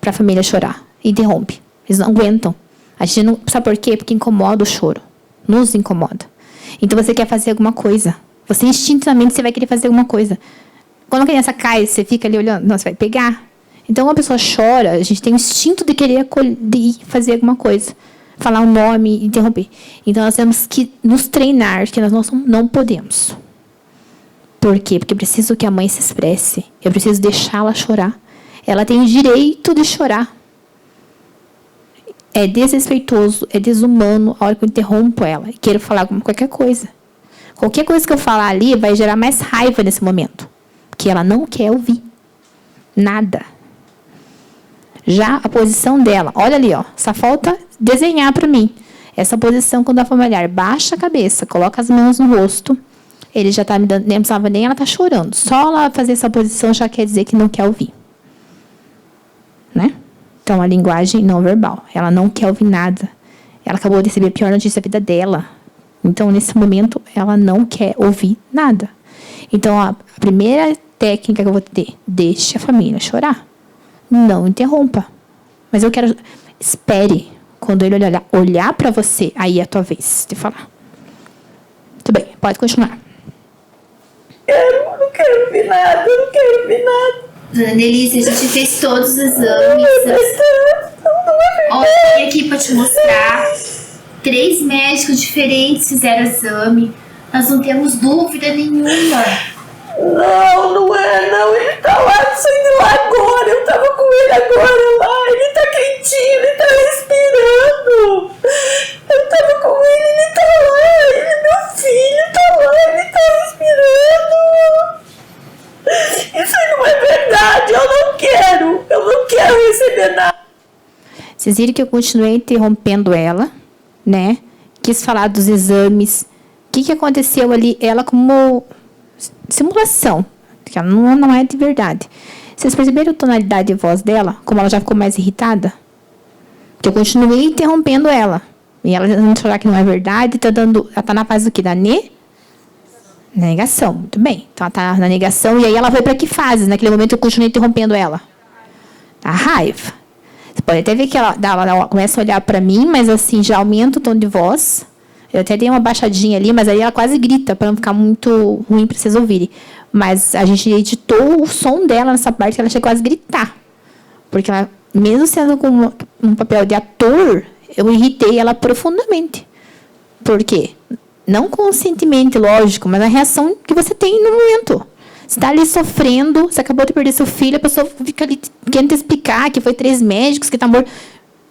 para a família chorar. Interrompe. Eles não aguentam. A gente não sabe por quê? Porque incomoda o choro. Nos incomoda. Então, você quer fazer alguma coisa. Você, instintivamente, você vai querer fazer alguma coisa. Quando a criança cai, você fica ali olhando. Não, você vai pegar. Então, uma pessoa chora, a gente tem o instinto de querer fazer alguma coisa. Falar um nome, interromper. Então, nós temos que nos treinar, que nós não podemos. Por quê? Porque eu preciso que a mãe se expresse. Eu preciso deixá-la chorar. Ela tem o direito de chorar. É desrespeitoso, é desumano a hora que eu interrompo ela e quero falar qualquer coisa. Qualquer coisa que eu falar ali vai gerar mais raiva nesse momento. Porque ela não quer ouvir nada. Já a posição dela, olha ali, só falta desenhar para mim. Essa posição, quando a familiar baixa a cabeça, coloca as mãos no rosto, ele já está me dando, nem precisava nem ela tá chorando. Só ela fazer essa posição já quer dizer que não quer ouvir. Né? Então, a linguagem não verbal. Ela não quer ouvir nada. Ela acabou de receber a pior notícia da vida dela. Então, nesse momento, ela não quer ouvir nada. Então, a primeira técnica que eu vou ter, deixe a família chorar. Não interrompa. Mas eu quero... Espere. Quando ele olhar para você, aí é a tua vez de falar. Tudo bem, pode continuar. Não quero ouvir nada, não quero ouvir nada. Dona Delícia, a gente fez todos os exames. Olha, eu vim aqui para te mostrar. 3 médicos diferentes fizeram o exame. Nós não temos dúvida nenhuma. Não é não. Ele tá lá, saindo de lá agora. Eu tava com ele agora lá. Ele tá quentinho, ele tá respirando. Eu tava com ele tá lá. Ele é meu filho, tá lá, ele tá respirando. Isso aí não é verdade. Eu não quero receber nada. Vocês viram que eu continuei interrompendo ela, né? Quis falar dos exames. O que aconteceu ali? Ela como simulação, que ela não é de verdade. Vocês perceberam a tonalidade de voz dela? Como ela já ficou mais irritada? Porque eu continuei interrompendo ela. E ela não falar que não é verdade, ela tá na fase do quê? Da Na negação, muito bem. Então, ela está na negação, e aí ela vai para que fase? Naquele momento eu continuei interrompendo ela. A raiva. Você pode até ver que ela começa a olhar para mim, mas assim, já aumenta o tom de voz. Eu até dei uma baixadinha ali, mas aí ela quase grita, para não ficar muito ruim para vocês ouvirem. Mas a gente editou o som dela nessa parte, que ela chegou a quase gritar. Porque ela, mesmo sendo com um papel de ator, eu irritei ela profundamente. Por quê? Não conscientemente, lógico, mas a reação que você tem no momento. Você está ali sofrendo, você acabou de perder seu filho, a pessoa fica ali querendo te explicar que foi 3 médicos, que está morto.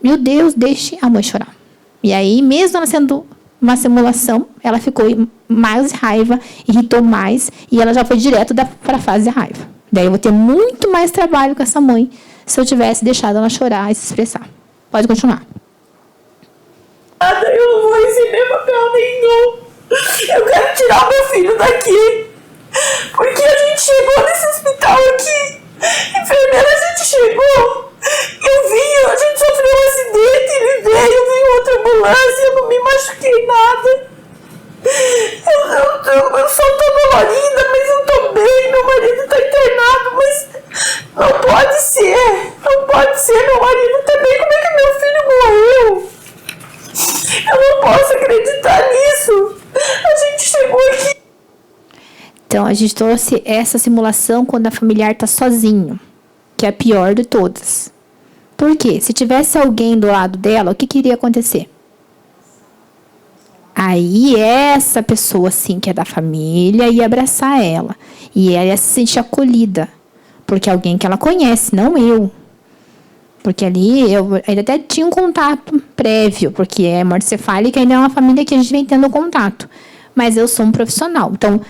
Meu Deus, deixe a mãe chorar. E aí, mesmo ela sendo uma simulação, ela ficou mais raiva, irritou mais, e ela já foi direto para a fase de raiva. Daí eu vou ter muito mais trabalho com essa mãe se eu tivesse deixado ela chorar e se expressar. Pode continuar. Eu não vou receber papel nenhum. Eu quero tirar o meu filho daqui. Porque a gente chegou nesse hospital aqui. Enfermeira, a gente chegou. A gente sofreu um acidente, ele veio outra ambulância, eu não me machuquei nada. Eu só tô dolorida, mas eu tô bem, meu marido tá internado, mas não pode ser. Não pode ser, meu marido tá bem, como é que meu filho morreu? Eu não posso acreditar nisso. A gente chegou aqui. Então, a gente trouxe essa simulação quando a familiar está sozinho, que é a pior de todas. Por quê? Se tivesse alguém do lado dela, o que iria acontecer? Aí essa pessoa, sim, que é da família, ia abraçar ela. E ela ia se sentir acolhida. Porque é alguém que ela conhece, não eu. Porque ali eu ainda até tinha um contato prévio, porque é morte cefálica, ainda é uma família que a gente vem tendo contato. Mas eu sou um profissional. Então,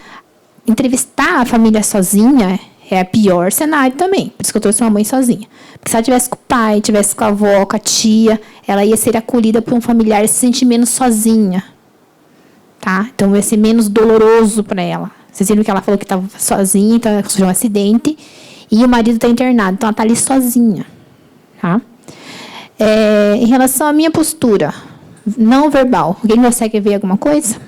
entrevistar a família sozinha é o pior cenário também. Por isso que eu trouxe uma mãe sozinha. Porque se ela tivesse com o pai, tivesse com a avó, com a tia, ela ia ser acolhida por um familiar e se sentir menos sozinha. Tá? Então, ia ser menos doloroso para ela. Vocês viram que ela falou que estava sozinha, então sofreu um acidente, e o marido está internado. Então, ela está ali sozinha. Tá? Em relação à minha postura não verbal, alguém consegue ver alguma coisa?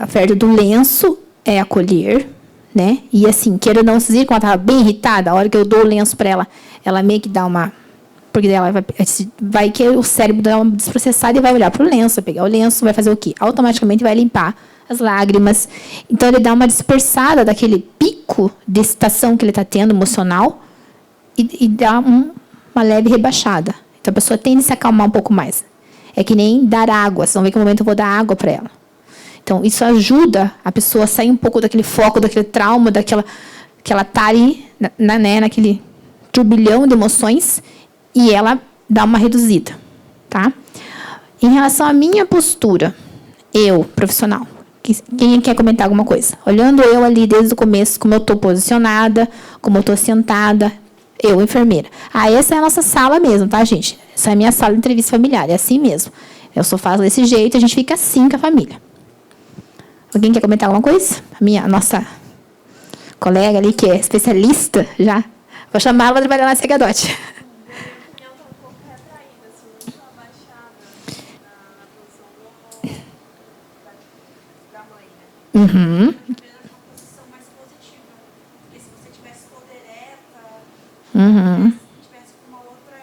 A oferta do lenço é acolher, né? E assim, queira ou não, vocês viram que ela estava bem irritada, a hora que eu dou o lenço para ela, ela meio que dá uma... Porque ela vai que o cérebro dá uma desprocessada e vai olhar para o lenço, vai pegar o lenço, vai fazer o quê? Automaticamente vai limpar as lágrimas. Então, ele dá uma dispersada daquele pico de excitação que ele está tendo, emocional, e dá uma leve rebaixada. Então, a pessoa tende a se acalmar um pouco mais. É que nem dar água. Vocês vão ver que no momento eu vou dar água para ela. Então, isso ajuda a pessoa a sair um pouco daquele foco, daquele trauma, que ela está ali, naquele turbilhão de emoções, e ela dá uma reduzida. Tá? Em relação à minha postura, eu, profissional, quem quer comentar alguma coisa? Olhando eu ali desde o começo, como eu estou posicionada, como eu estou sentada, eu, enfermeira. Essa é a nossa sala mesmo, tá, gente? Essa é a minha sala de entrevista familiar, é assim mesmo. Eu só faço desse jeito, a gente fica assim com a família. Alguém quer comentar alguma coisa? A nossa colega ali, que é especialista já, vou chamá-la para trabalhar na Cegadote. Uhum. Uhum. Tivesse uma outra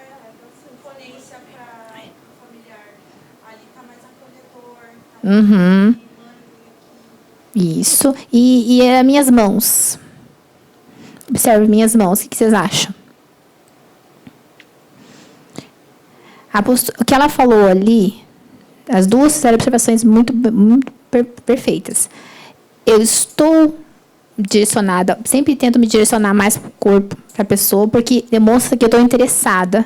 imponência para o familiar, ali está mais acolhedor. Uhum. Isso. E as minhas mãos. Observe minhas mãos. O que vocês acham? O que ela falou ali, as duas fizeram observações muito perfeitas. Eu estou direcionada, sempre tento me direcionar mais para o corpo, para a pessoa, porque demonstra que eu estou interessada,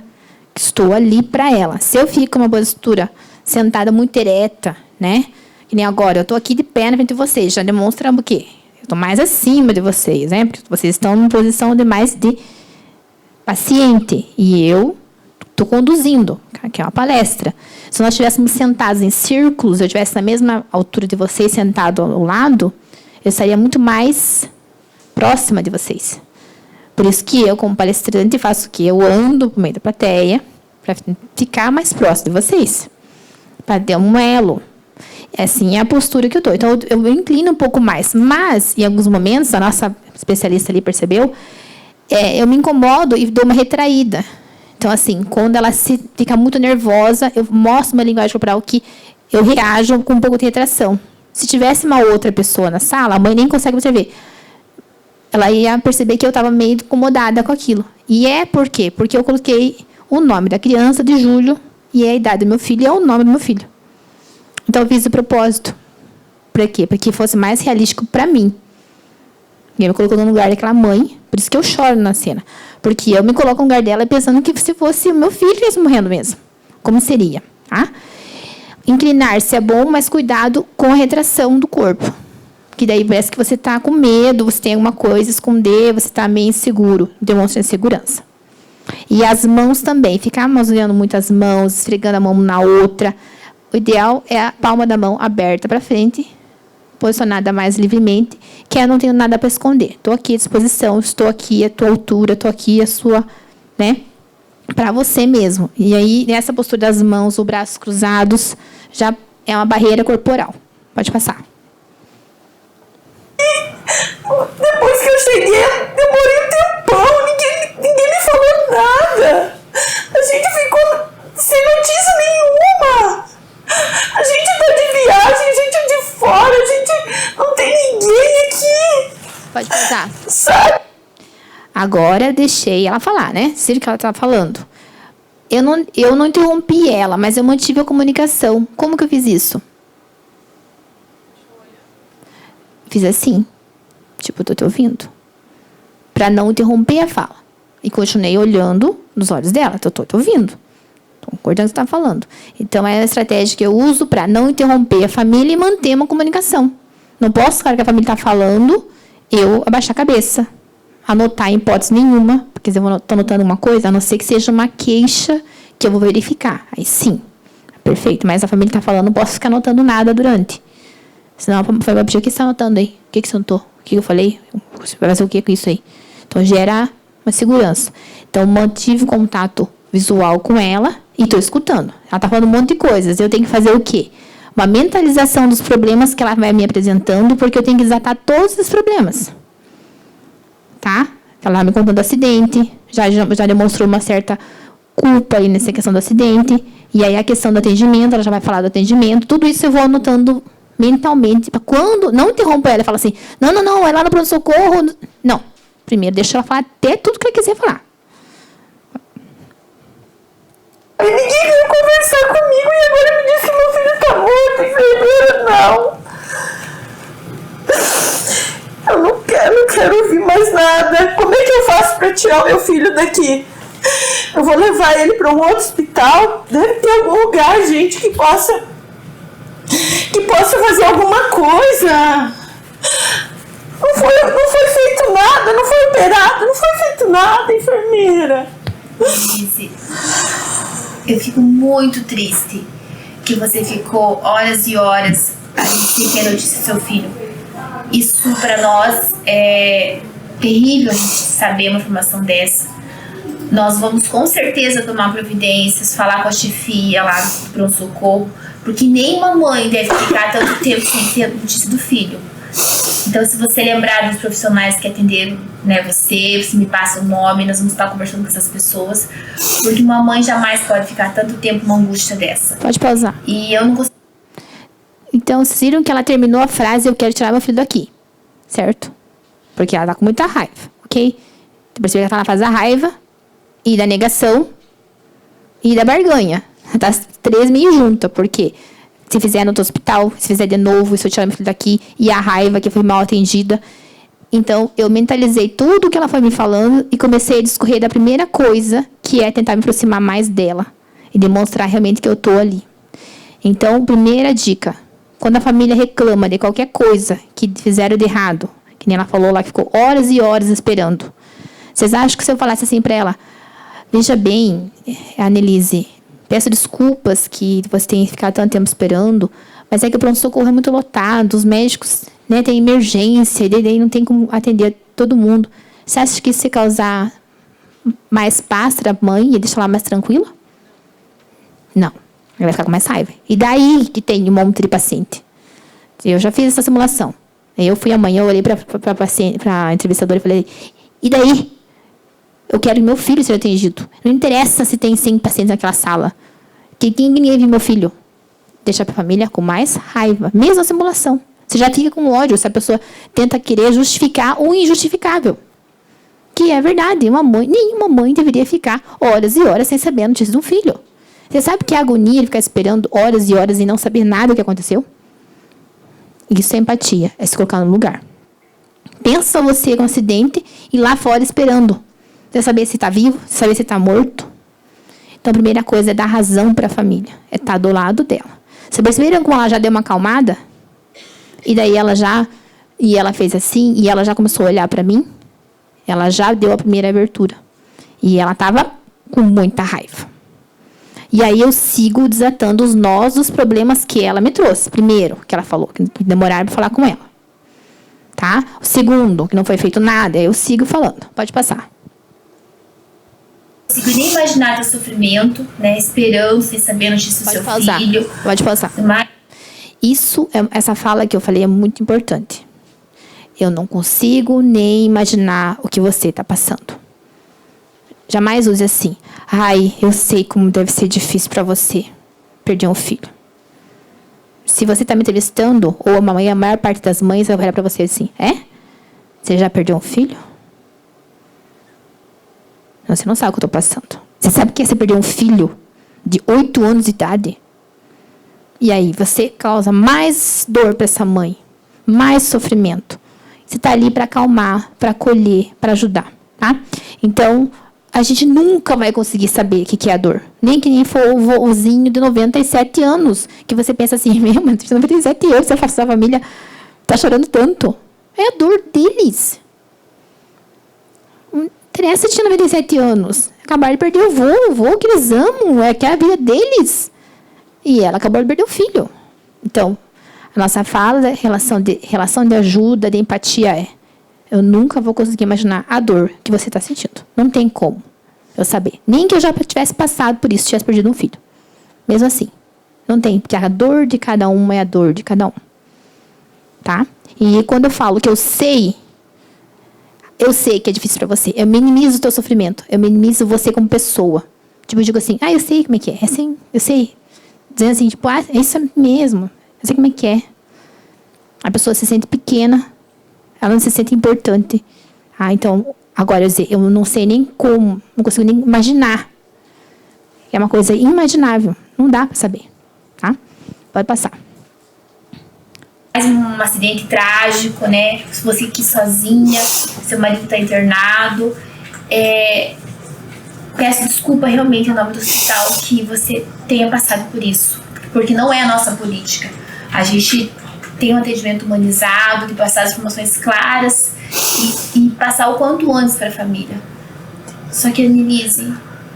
que estou ali para ela. Se eu fico com uma postura sentada muito ereta, né? Que nem agora, eu estou aqui de pé na frente de vocês, já demonstra o quê? Eu estou mais acima de vocês, né? Porque vocês estão em posição de mais de paciente, e eu estou conduzindo, que é uma palestra. Se nós estivéssemos sentados em círculos, eu estivesse na mesma altura de vocês, sentado ao lado, eu estaria muito mais próxima de vocês. Por isso que eu, como palestrante, faço o quê? Eu ando por meio da plateia para ficar mais próximo de vocês, para ter um elo. Assim é a postura que eu tô. Então, eu me inclino um pouco mais. Mas, em alguns momentos, a nossa especialista ali percebeu, eu me incomodo e dou uma retraída. Então, assim, quando ela fica muito nervosa, eu mostro uma linguagem corporal que eu reajo com um pouco de retração. Se tivesse uma outra pessoa na sala, a mãe nem consegue observar. Ela ia perceber que eu estava meio incomodada com aquilo. E por quê? Porque eu coloquei o nome da criança de Júlio e a idade do meu filho e é o nome do meu filho. Então, eu fiz o propósito. Para quê? Para que fosse mais realístico para mim. E eu me coloco no lugar daquela mãe. Por isso que eu choro na cena. Porque eu me coloco no lugar dela pensando que se fosse o meu filho que estivesse morrendo mesmo. Como seria? Tá? Inclinar-se é bom, mas cuidado com a retração do corpo. Que daí parece que você está com medo, você tem alguma coisa a esconder, você está meio inseguro. Demonstra insegurança. E as mãos também. Ficar manuseando muito as mãos, esfregando a mão na outra. O ideal é a palma da mão aberta para frente, posicionada mais livremente, que eu não tenho nada para esconder. Estou aqui à disposição, estou aqui à tua altura, estou aqui à sua, né? Para você mesmo. E aí, nessa postura das mãos, os braços cruzados, já é uma barreira corporal. Pode passar. Depois que eu cheguei, demorei um tempão, ninguém me falou nada. A gente ficou sem notícia nenhuma. A gente tá de viagem, a gente é de fora, a gente não tem ninguém aqui. Pode passar. Sabe? Agora deixei ela falar, né? Sei o que ela estava falando. Eu não interrompi ela, mas eu mantive a comunicação. Como que eu fiz isso? Fiz assim. Tipo, eu tô te ouvindo. Para não interromper a fala. E continuei olhando nos olhos dela. Eu tô te ouvindo. Concordando com o que você está falando. Então, é a estratégia que eu uso para não interromper a família e manter uma comunicação. Não posso, cara, que a família está falando, eu abaixar a cabeça. Anotar em hipótese nenhuma, porque se eu estou anotando uma coisa, a não ser que seja uma queixa que eu vou verificar. Aí sim, perfeito. Mas a família está falando, não posso ficar anotando nada durante. Senão a família vai pedir, o que você está anotando aí? O que você anotou? O que eu falei? Você vai fazer o que com isso aí? Então, gera uma segurança. Então, mantive contato visual com ela e estou escutando. Ela está falando um monte de coisas. Eu tenho que fazer o quê? Uma mentalização dos problemas que ela vai me apresentando, porque eu tenho que desatar todos os problemas. Tá? Ela me contando do acidente, já demonstrou uma certa culpa aí nessa questão do acidente. E aí a questão do atendimento, ela já vai falar do atendimento. Tudo isso eu vou anotando mentalmente. Para quando não interrompa ela e fala assim, não, é lá no pronto-socorro. Não. Primeiro, deixa ela falar até tudo que ela quiser falar. E ninguém veio conversar comigo e agora me disse que meu filho tá morto, enfermeira, não. Eu não quero ouvir mais nada. Como é que eu faço pra tirar o meu filho daqui? Eu vou levar ele para um outro hospital? Deve ter algum lugar, gente, que possa fazer alguma coisa. Não foi feito nada, não foi operado, não foi feito nada, enfermeira. Eu fico muito triste que você ficou horas e horas sem ter notícia do seu filho. Isso para nós é terrível, a gente saber uma informação dessa. Nós vamos com certeza tomar providências, falar com a chefia lá do pronto-socorro, porque nenhuma mãe deve ficar tanto tempo sem ter notícia do filho. Então, se você lembrar dos profissionais que atenderam, né, você me passa o nome, nós vamos estar conversando com essas pessoas, porque uma mãe jamais pode ficar tanto tempo numa angústia dessa. Pode pausar. E eu não consigo. Então, vocês viram que ela terminou a frase, eu quero tirar meu filho daqui. Certo? Porque ela tá com muita raiva, ok? Você percebeu que ela tá na fase da raiva, e da negação, e da barganha. Tá as três meio juntas, porque se fizer no outro hospital, se fizer de novo, se eu tirar meu filho daqui, e a raiva que foi mal atendida. Então, eu mentalizei tudo que ela foi me falando e comecei a discorrer da primeira coisa, que é tentar me aproximar mais dela e demonstrar realmente que eu tô ali. Então, primeira dica, quando a família reclama de qualquer coisa que fizeram de errado, que nem ela falou lá, que ficou horas e horas esperando. Vocês acham que se eu falasse assim para ela, veja bem, Annelise, peço desculpas que você tenha ficado tanto tempo esperando, mas é que o pronto-socorro é muito lotado, os médicos, né, tem emergência, e daí não tem como atender todo mundo. Você acha que isso ia causar mais paz para a mãe e deixar ela mais tranquila? Não. Ela vai ficar com mais raiva. E daí que tem um monte de paciente. Eu já fiz essa simulação. Eu fui amanhã, eu olhei para a entrevistadora e falei, e daí? Eu quero que meu filho seja atendido. Não interessa se tem 100 pacientes naquela sala. Que ninguém viu meu filho. Deixa para a família com mais raiva. Mesma simulação. Você já fica com ódio se a pessoa tenta querer justificar o injustificável. Que é verdade. Nenhuma mãe deveria ficar horas e horas sem saber a notícia de um filho. Você sabe que é agonia de ficar esperando horas e horas e não saber nada do que aconteceu? Isso é empatia. É se colocar no lugar. Pensa você com um acidente e lá fora esperando. Você saber se está vivo, saber se está morto. Então, a primeira coisa é dar razão para a família. É estar do lado dela. Vocês perceberam como ela já deu uma acalmada? E daí E ela fez assim, e ela já começou a olhar para mim. Ela já deu a primeira abertura. E ela estava com muita raiva. E aí eu sigo desatando os nós dos problemas que ela me trouxe. Primeiro, que ela falou, que demoraram para falar com ela. Tá? O segundo, que não foi feito nada, eu sigo falando. Pode passar. Não consigo nem imaginar teu sofrimento, né? Esperando, sem saber a notícia do seu filho. Pode passar. Mas... Essa fala que eu falei é muito importante. Eu não consigo nem imaginar o que você está passando. Jamais use assim. Ai, eu sei como deve ser difícil para você perder um filho. Se você está me entrevistando, ou a maior parte das mães vai olhar para você assim, Você já perdeu um filho? Você não sabe o que eu estou passando. Você sabe o que é você perder um filho de 8 anos de idade? E aí, você causa mais dor para essa mãe, mais sofrimento. Você está ali para acalmar, para acolher, para ajudar, tá? Então, a gente nunca vai conseguir saber o que é a dor. Nem que nem for o vozinho de 97 anos, que você pensa assim, meu, mas de 97 anos, a sua família está chorando tanto. É a dor deles. Não interessa de 97 anos. Acabaram de perder o vô que eles amam, que é a vida deles. E ela acabou de perder o filho. Então, a nossa fala da relação de ajuda, de empatia eu nunca vou conseguir imaginar a dor que você está sentindo. Não tem como eu saber. Nem que eu já tivesse passado por isso, tivesse perdido um filho. Mesmo assim. Não tem, porque a dor de cada um é a dor de cada um. Tá? E quando eu falo que eu sei que é difícil para você. Eu minimizo o teu sofrimento. Eu minimizo você como pessoa. Tipo, eu digo assim, eu sei como é que é. É assim, eu sei. Dizendo assim, tipo, é isso mesmo. Eu sei como é que é. A pessoa se sente pequena. Ela não se sente importante. Então, agora eu não sei nem como. Não consigo nem imaginar. É uma coisa inimaginável. Não dá para saber. Tá? Pode passar. Mais um acidente trágico, né? Você aqui sozinha, seu marido está internado. Peço desculpa realmente em nome do hospital que você tenha passado por isso. Porque não é a nossa política. A gente tem um atendimento humanizado, de passar as informações claras e passar o quanto antes para a família. Só que, Annelise,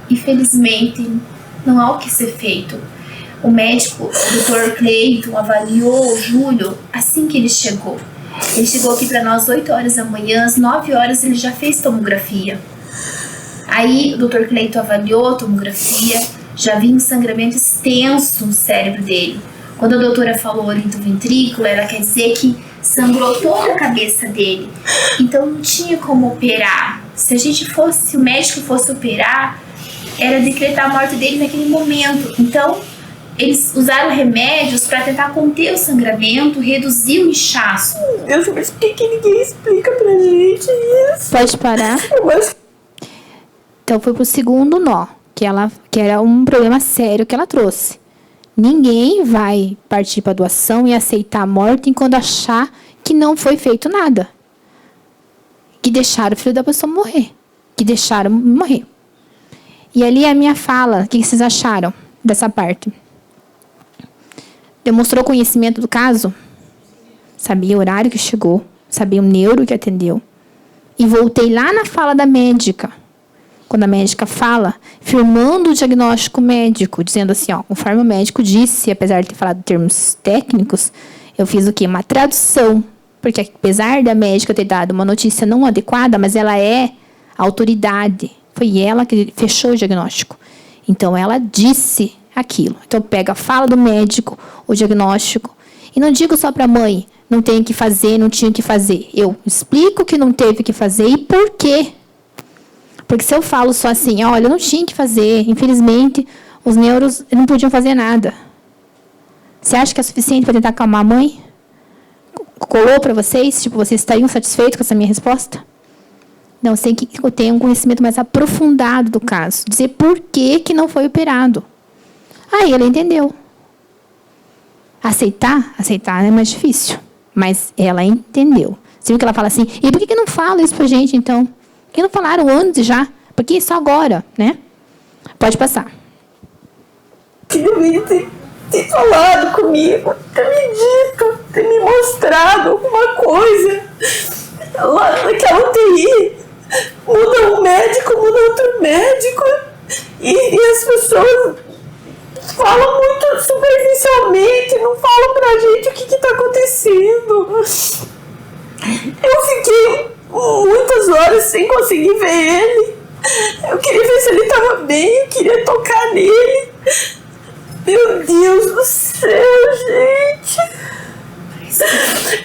infelizmente, não há o que ser feito. O médico, o Dr. Cleiton, avaliou o Júlio assim que ele chegou. Ele chegou aqui para nós 8 horas da manhã, às 9 horas ele já fez tomografia. Aí o Dr. Cleiton avaliou a tomografia, já vinha um sangramento extenso no cérebro dele. Quando a doutora falou oritroventrículo, ela quer dizer que sangrou toda a cabeça dele. Então não tinha como operar. Se o médico fosse operar, era decretar a morte dele naquele momento. Então, eles usaram remédios para tentar conter o sangramento, reduzir o inchaço. Deus, mas por que ninguém explica pra gente isso? Pode parar. Então foi pro segundo nó, que era um problema sério que ela trouxe. Ninguém vai partir para doação e aceitar a morte enquanto achar que não foi feito nada. Que deixaram o filho da pessoa morrer. Que deixaram morrer. E ali a minha fala, o que vocês acharam dessa parte? Demonstrou conhecimento do caso? Sabia o horário que chegou, sabia o neuro que atendeu. E voltei lá na fala da médica. Quando a médica fala, firmando o diagnóstico médico, dizendo assim, conforme o médico disse, apesar de ter falado termos técnicos, eu fiz o quê? Uma tradução. Porque apesar da médica ter dado uma notícia não adequada, mas ela é a autoridade. Foi ela que fechou o diagnóstico. Então, ela disse aquilo. Então, pega a fala do médico, o diagnóstico, E não digo só para a mãe, não tem que fazer, não tinha que fazer. Eu explico que não teve que fazer e por quê. Porque se eu falo só assim, olha, eu não tinha que fazer, infelizmente, os neuros não podiam fazer nada. Você acha que é suficiente para tentar acalmar a mãe? Colou para vocês? Tipo, vocês estariam satisfeitos com essa minha resposta? Não, você tem que ter um conhecimento mais aprofundado do caso. Dizer por que não foi operado. Aí ela entendeu. Aceitar é mais difícil. Mas ela entendeu. Você viu que ela fala assim, e por que não fala isso pra gente, então? Por que não falaram antes já? Por que só agora, né? Pode passar. Queria ter falado comigo, ter me dito, ter me mostrado alguma coisa. Lá naquela UTI, muda um médico, muda outro médico. E as pessoas falam muito superficialmente, não falam pra gente o que está acontecendo. Eu fiquei muitas horas sem conseguir ver ele. Eu queria ver se ele estava bem, eu queria tocar nele. Meu Deus do céu, gente.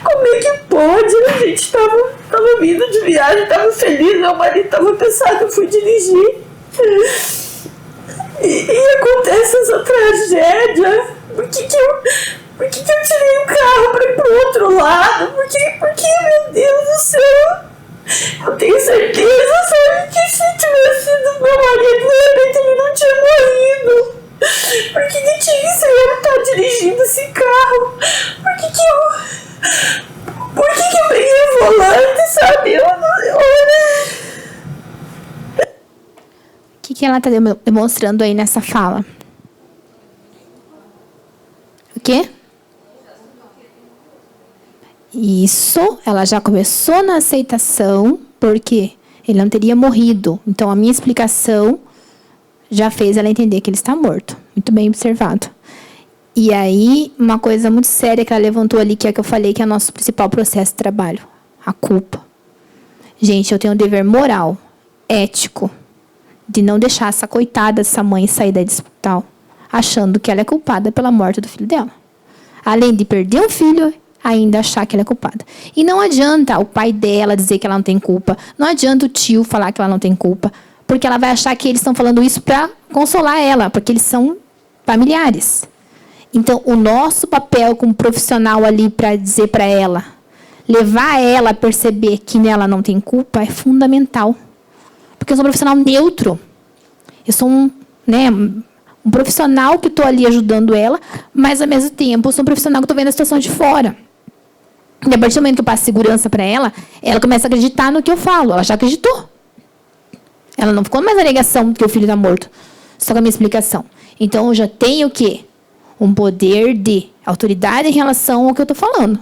Como é que pode? A gente estava vindo de viagem, estava feliz, meu marido estava cansado, eu fui dirigir. E acontece essa tragédia. Por que eu tirei o carro para ir para o outro lado? Por que, meu Deus do céu? Eu tenho certeza, sabe, que se tivesse sido meu marido, realmente ele não tinha morrido. Por que tinha que ser eu estar dirigindo esse carro? Por que eu peguei o volante, sabe? O que ela está demonstrando aí nessa fala? O quê? Isso, ela já começou na aceitação, porque ele não teria morrido. Então, a minha explicação já fez ela entender que ele está morto. Muito bem observado. E aí, uma coisa muito séria que ela levantou ali, que é que eu falei que é o nosso principal processo de trabalho. A culpa. Gente, eu tenho um dever moral, ético, de não deixar essa coitada dessa mãe sair da hospital achando que ela é culpada pela morte do filho dela. Além de perder um filho, ainda achar que ela é culpada. E não adianta o pai dela dizer que ela não tem culpa. Não adianta o tio falar que ela não tem culpa. Porque ela vai achar que eles estão falando isso para consolar ela, porque eles são familiares. Então, o nosso papel como profissional ali para dizer para ela, levar ela a perceber que nela não tem culpa, é fundamental. Porque eu sou um profissional neutro. Eu sou um profissional que estou ali ajudando ela, mas, ao mesmo tempo, eu sou um profissional que estou vendo a situação de fora. E, a partir do momento que eu passo segurança para ela começa a acreditar no que eu falo. Ela já acreditou. Ela não ficou mais na negação que o filho está morto. Só com a minha explicação. Então, eu já tenho o quê? Um poder de autoridade em relação ao que eu estou falando.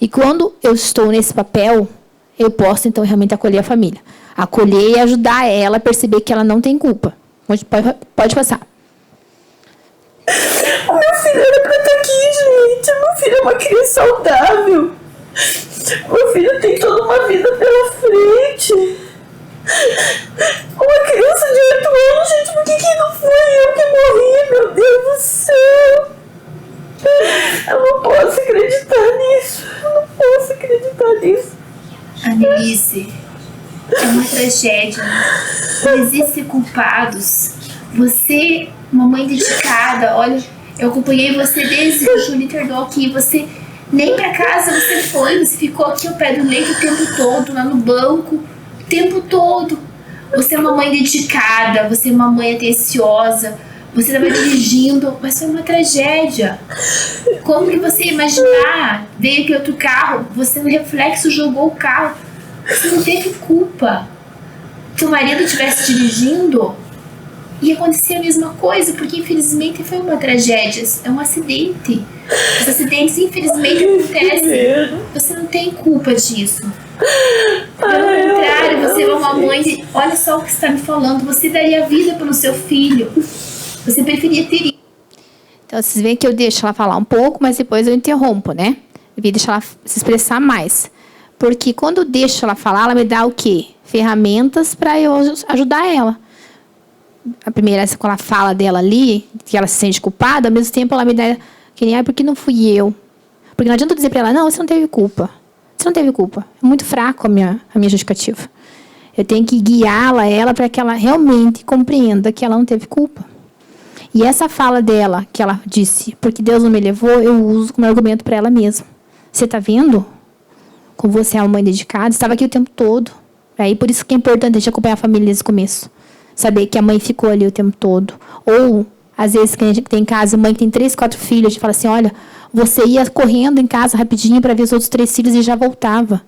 E quando eu estou nesse papel, eu posso, então, realmente acolher a família. Acolher e ajudar ela a perceber que ela não tem culpa. Pode passar. O meu filho era para estar aqui, gente. Meu filho é uma criança saudável. Meu filho tem toda uma vida pela frente. Uma criança de 8 anos, gente, por que não foi eu que morri? Meu Deus do céu. Eu não posso acreditar nisso. Eu não posso acreditar nisso. Annelise, é uma tragédia. Não existem culpados. Você, uma mãe dedicada, olha, eu acompanhei você desde que o Júlio internou aqui. Você nem pra casa você foi, você ficou aqui ao pé do leito o tempo todo, lá no banco, o tempo todo. Você é uma mãe dedicada, você é uma mãe atenciosa, você estava dirigindo, mas foi uma tragédia. Como que você ia imaginar? Veio aquele outro carro, você no reflexo jogou o carro. Você não teve culpa. Se o marido estivesse dirigindo, ia acontecer a mesma coisa, porque infelizmente foi uma tragédia, é um acidente. Os acidentes infelizmente acontecem. Você não tem culpa disso. Pelo contrário, você é uma mãe, olha só o que você está me falando, você daria a vida pelo seu filho. Você preferia ter isso. Então, vocês veem que eu deixo ela falar um pouco, mas depois eu interrompo, né? Eu vou deixar ela se expressar mais. Porque quando eu deixo ela falar, ela me dá o quê? Ferramentas para eu ajudar ela. A primeira, quando ela fala dela ali, que ela se sente culpada, ao mesmo tempo ela me dá que nem, porque não fui eu. Porque não adianta eu dizer para ela, não, você não teve culpa. Você não teve culpa. É muito fraco a minha justificativa. Eu tenho que guiá-la, ela, para que ela realmente compreenda que ela não teve culpa. E essa fala dela, que ela disse, porque Deus não me levou, eu uso como argumento para ela mesma. Você está vendo? Como você é uma mãe dedicada, estava aqui o tempo todo. Aí, por isso que é importante a gente acompanhar a família desde o começo. Saber que a mãe ficou ali o tempo todo. Ou, às vezes, que a gente tem em casa, mãe que tem 3, 4 filhos, a gente fala assim, olha, você ia correndo em casa rapidinho para ver os outros 3 filhos e já voltava.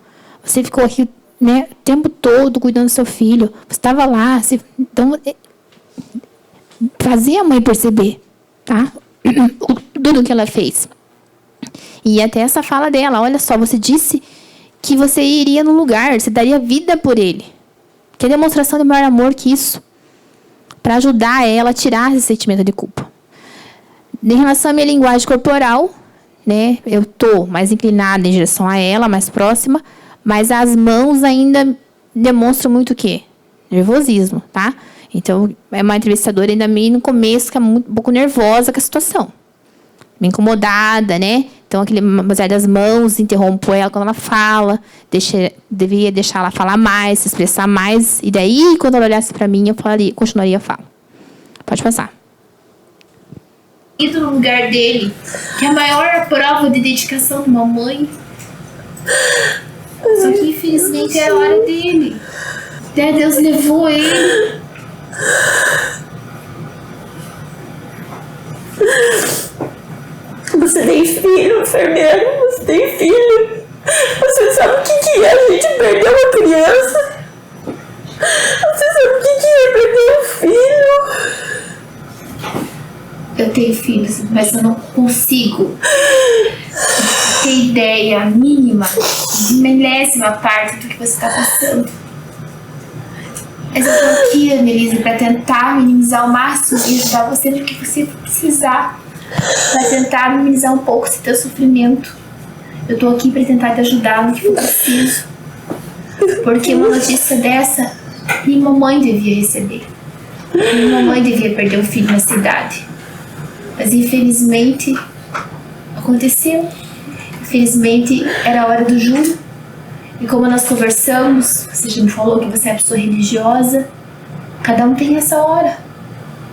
Você ficou aqui, né, o tempo todo cuidando do seu filho. Você estava lá. Então, fazer a mãe perceber, tá? Tudo que ela fez. E até essa fala dela, olha só, você disse que você iria no lugar, você daria vida por ele. Que demonstração de maior amor que isso? Para ajudar ela a tirar esse sentimento de culpa. Em relação à minha linguagem corporal, né, eu estou mais inclinada em direção a ela, mais próxima, mas as mãos ainda demonstram muito o quê? Nervosismo, tá? Então, é uma entrevistadora ainda meio no começo, que é um pouco nervosa com a situação. Meio incomodada, né? Então, aquele baseado das mãos, interrompo ela quando ela fala, devia deixar ela falar mais, se expressar mais. E daí, quando ela olhasse para mim, eu continuaria a fala. Pode passar. Indo no lugar dele, que é a maior prova de dedicação de uma mãe. Só que, infelizmente, é a hora dele. Até Deus levou ele. Você tem filho, enfermeiro? Você tem filho? Você sabe o que é a gente perder uma criança? Você sabe o que é perder um filho? Eu tenho filhos, mas eu não consigo ter ideia mínima, milésima parte do que você está passando. Mas eu tô aqui, Annelise, para tentar minimizar ao máximo e ajudar você no que você precisar. Para tentar minimizar um pouco esse teu sofrimento. Eu tô aqui para tentar te ajudar no que for preciso. Porque uma notícia dessa, nenhuma mãe devia receber. Nenhuma mãe devia perder um filho nessa idade. Mas infelizmente, aconteceu. Infelizmente, era a hora do júri. E como nós conversamos, você já me falou que você é uma pessoa religiosa. Cada um tem essa hora.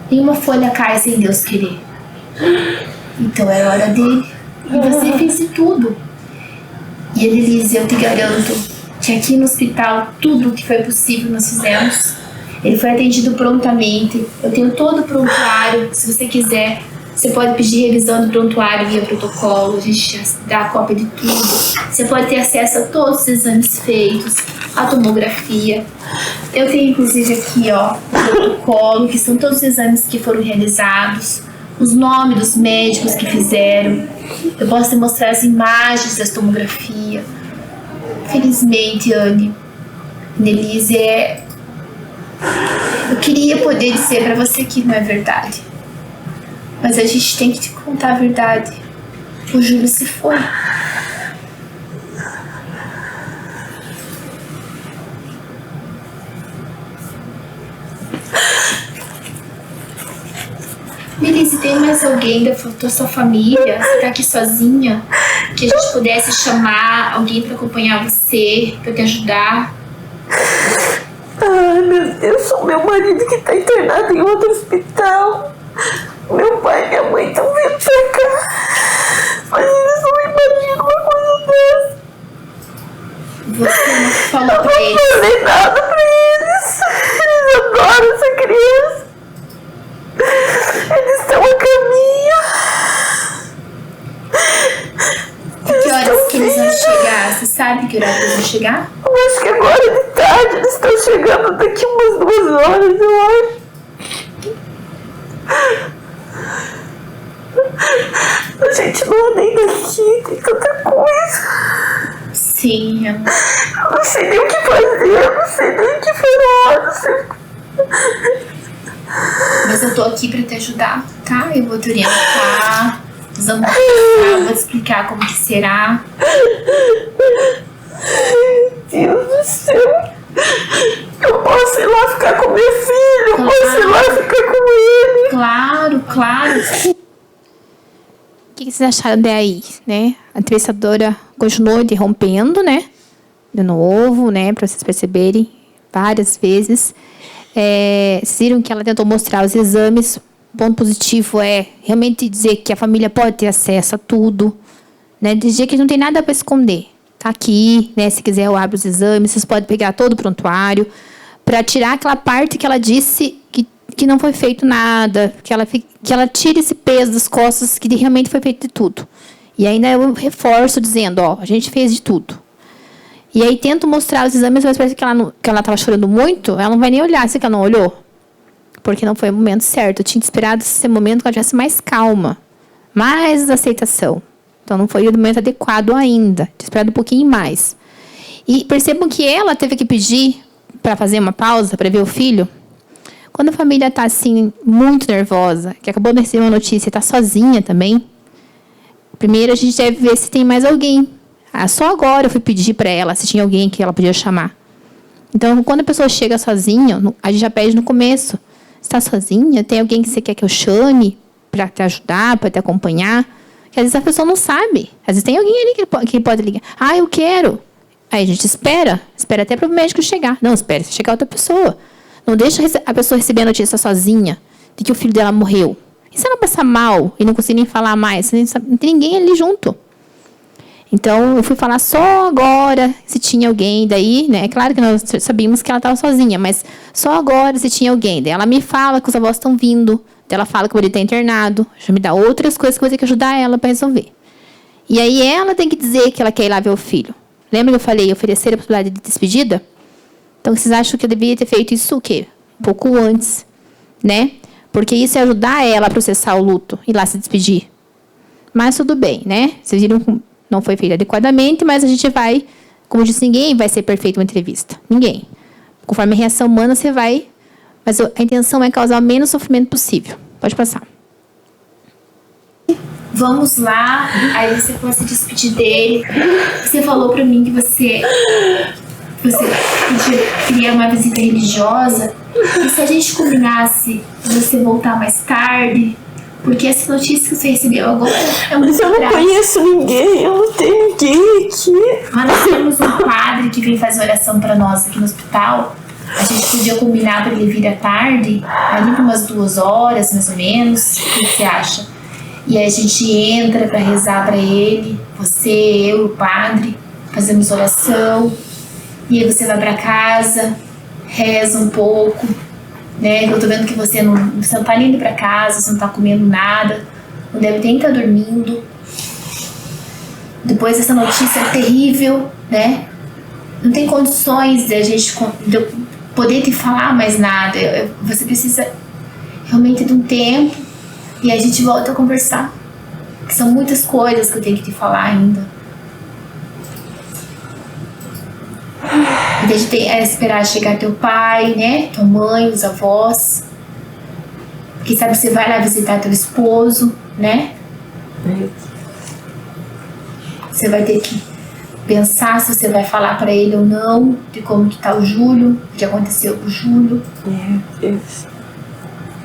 Nenhuma folha cai sem Deus querer. Então era a hora dele. E você fez de tudo. E Annelise, eu te garanto que aqui no hospital tudo o que foi possível nós fizemos. Ele foi atendido prontamente. Eu tenho todo o prontuário. Se você quiser, você pode pedir revisão do prontuário via protocolo. A gente já dá a cópia de tudo. Você pode ter acesso a todos os exames feitos, a tomografia. Eu tenho inclusive aqui, ó, o protocolo, que são todos os exames que foram realizados, os nomes dos médicos que fizeram. Eu posso te mostrar as imagens da tomografia. Felizmente, Annelise, eu queria poder dizer pra você que não é verdade. Mas a gente tem que te contar a verdade. O Júlio se foi. Annelise, tem mais alguém da sua família? Você tá aqui sozinha? Que a gente pudesse chamar alguém pra acompanhar você, pra te ajudar? Ai, meu Deus, o meu marido que tá internado em outro hospital. Meu pai e minha mãe estão vindo pra cá. Mas eles não imaginam uma coisa dessa. Você não falou pra Eu eles? não falei nada pra eles. Eles adoram essa criança. Eles estão a caminho. Que horas que eles vão chegar? Você sabe que horas eles vão chegar? Eu acho que agora de tarde eles estão chegando daqui umas 2 horas, eu acho. A gente não é nem daqui, tem tanta coisa. Sim, Eu não sei nem o que fazer, eu não sei nem o que falar, não sei. mas eu tô aqui pra te ajudar, tá? Eu vou te orientar, nós vamos conversar, eu vou te explicar como que será. Deus do céu. Eu posso ir lá ficar com meu filho, eu posso ir lá ficar com ele. Claro, claro. que vocês acharam daí, né? A entrevistadora continuou interrompendo, né? De novo, né? Para vocês perceberem várias vezes. Vocês viram que ela tentou mostrar os exames. O ponto positivo é realmente dizer que a família pode ter acesso a tudo, né? Dizer que não tem nada para esconder. Tá aqui, né? Se quiser eu abro os exames, vocês podem pegar todo o prontuário para tirar aquela parte que ela disse que não foi feito nada, que ela tire esse peso das costas, que realmente foi feito de tudo. E ainda eu reforço dizendo, ó, a gente fez de tudo. E aí tento mostrar os exames, mas parece que ela estava chorando muito, ela não vai nem olhar, se ela não olhou. Porque não foi o momento certo. Eu tinha esperado esse momento que ela tivesse mais calma, mais aceitação. Então não foi o momento adequado ainda. Tinha esperado um pouquinho mais. E percebam que ela teve que pedir para fazer uma pausa, para ver o filho. Quando a família está assim, muito nervosa, que acabou de receber uma notícia e está sozinha também, primeiro a gente deve ver se tem mais alguém. Só agora eu fui pedir para ela se tinha alguém que ela podia chamar. Então, quando a pessoa chega sozinha, a gente já pede no começo. Está sozinha? Tem alguém que você quer que eu chame para te ajudar, para te acompanhar? Porque às vezes a pessoa não sabe. Às vezes tem alguém ali que pode ligar. Eu quero. Aí a gente espera até para o médico chegar. Não, espera se chegar outra pessoa. Não deixa a pessoa receber a notícia sozinha de que o filho dela morreu. E se ela passar mal e não conseguir nem falar mais? Não tem ninguém ali junto. Então, eu fui falar só agora se tinha alguém daí, né? É claro que nós sabíamos que ela estava sozinha, mas só agora se tinha alguém. Daí ela me fala que os avós estão vindo. Daí ela fala que eu vou estar internado. Já me dá outras coisas que eu vou ter que ajudar ela para resolver. E aí ela tem que dizer que ela quer ir lá ver o filho. Lembra que eu falei oferecer a possibilidade de despedida? Então, vocês acham que eu deveria ter feito isso o quê? Um pouco antes, né? Porque isso é ajudar ela a processar o luto e lá se despedir. Mas tudo bem, né? Vocês viram que não foi feito adequadamente, mas a gente vai, como eu disse, ninguém vai ser perfeito uma entrevista. Ninguém. Conforme a reação humana, você vai... Mas a intenção é causar o menos sofrimento possível. Pode passar. Vamos lá, aí você pode se despedir dele. Você falou pra mim que você queria uma visita religiosa. E se a gente combinasse você voltar mais tarde? Porque essa notícia que você recebeu agora é muito Mas eu não conheço ninguém, eu não tenho ninguém aqui. Mas nós temos um padre que vem fazer oração pra nós aqui no hospital. A gente podia combinar pra ele vir à tarde, ali por umas 2 horas, mais ou menos. O que você acha? E aí a gente entra pra rezar pra ele. Você, eu e o padre, fazemos oração. E aí você vai pra casa, reza um pouco, né? Eu tô vendo que você não tá nem indo pra casa, você não tá comendo nada, não deve nem estar dormindo. Depois dessa notícia terrível, né? Não tem condições de a gente poder te falar mais nada. Você precisa realmente de um tempo e a gente volta a conversar. Que são muitas coisas que eu tenho que te falar ainda. A gente tem que esperar chegar teu pai, né? Tua mãe, os avós. Quem sabe você vai lá visitar teu esposo, né? Você vai ter que pensar se você vai falar pra ele ou não, de como que tá o Júlio, o que aconteceu com o Júlio.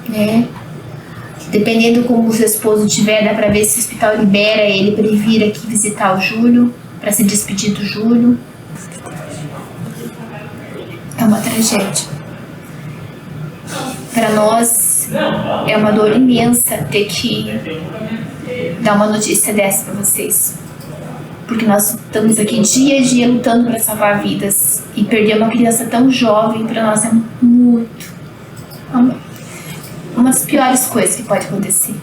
Né? Dependendo como o seu esposo tiver, dá pra ver se o hospital libera ele pra ele vir aqui visitar o Júlio, pra se despedir do Júlio. É uma tragédia. Para nós é uma dor imensa ter que dar uma notícia dessa para vocês. Porque nós estamos aqui dia a dia lutando para salvar vidas. E perder uma criança tão jovem para nós é muito... uma das piores coisas que pode acontecer.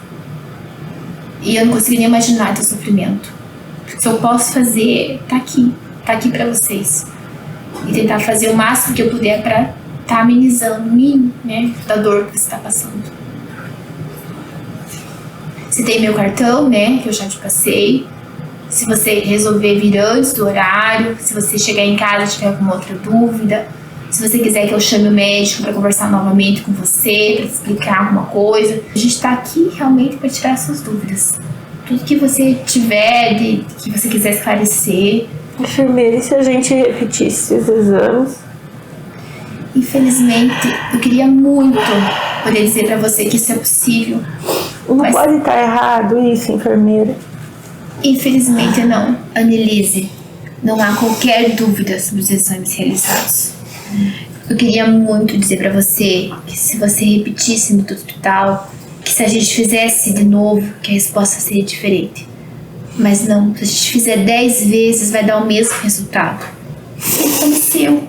E eu não consigo nem imaginar teu sofrimento. Se eu posso fazer, tá aqui para vocês. E tentar fazer o máximo que eu puder para estar amenizando o mínimo, né, da dor que você está passando. Você tem meu cartão, né, que eu já te passei. Se você resolver vir antes do horário, se você chegar em casa e tiver alguma outra dúvida, se você quiser que eu chame o médico para conversar novamente com você, para explicar alguma coisa, a gente está aqui realmente para tirar suas dúvidas. Tudo que você tiver, que você quiser esclarecer. Enfermeira, e se a gente repetisse os exames? Infelizmente, eu queria muito poder dizer pra você que isso é possível, Não Mas- pode estar errado isso, enfermeira. Infelizmente não, Annelise. Não há qualquer dúvida sobre os exames realizados. Eu queria muito dizer pra você que se você repetisse no hospital, que se a gente fizesse de novo, que a resposta seria diferente. Mas não, se a gente fizer 10 vezes, vai dar o mesmo resultado. O que aconteceu?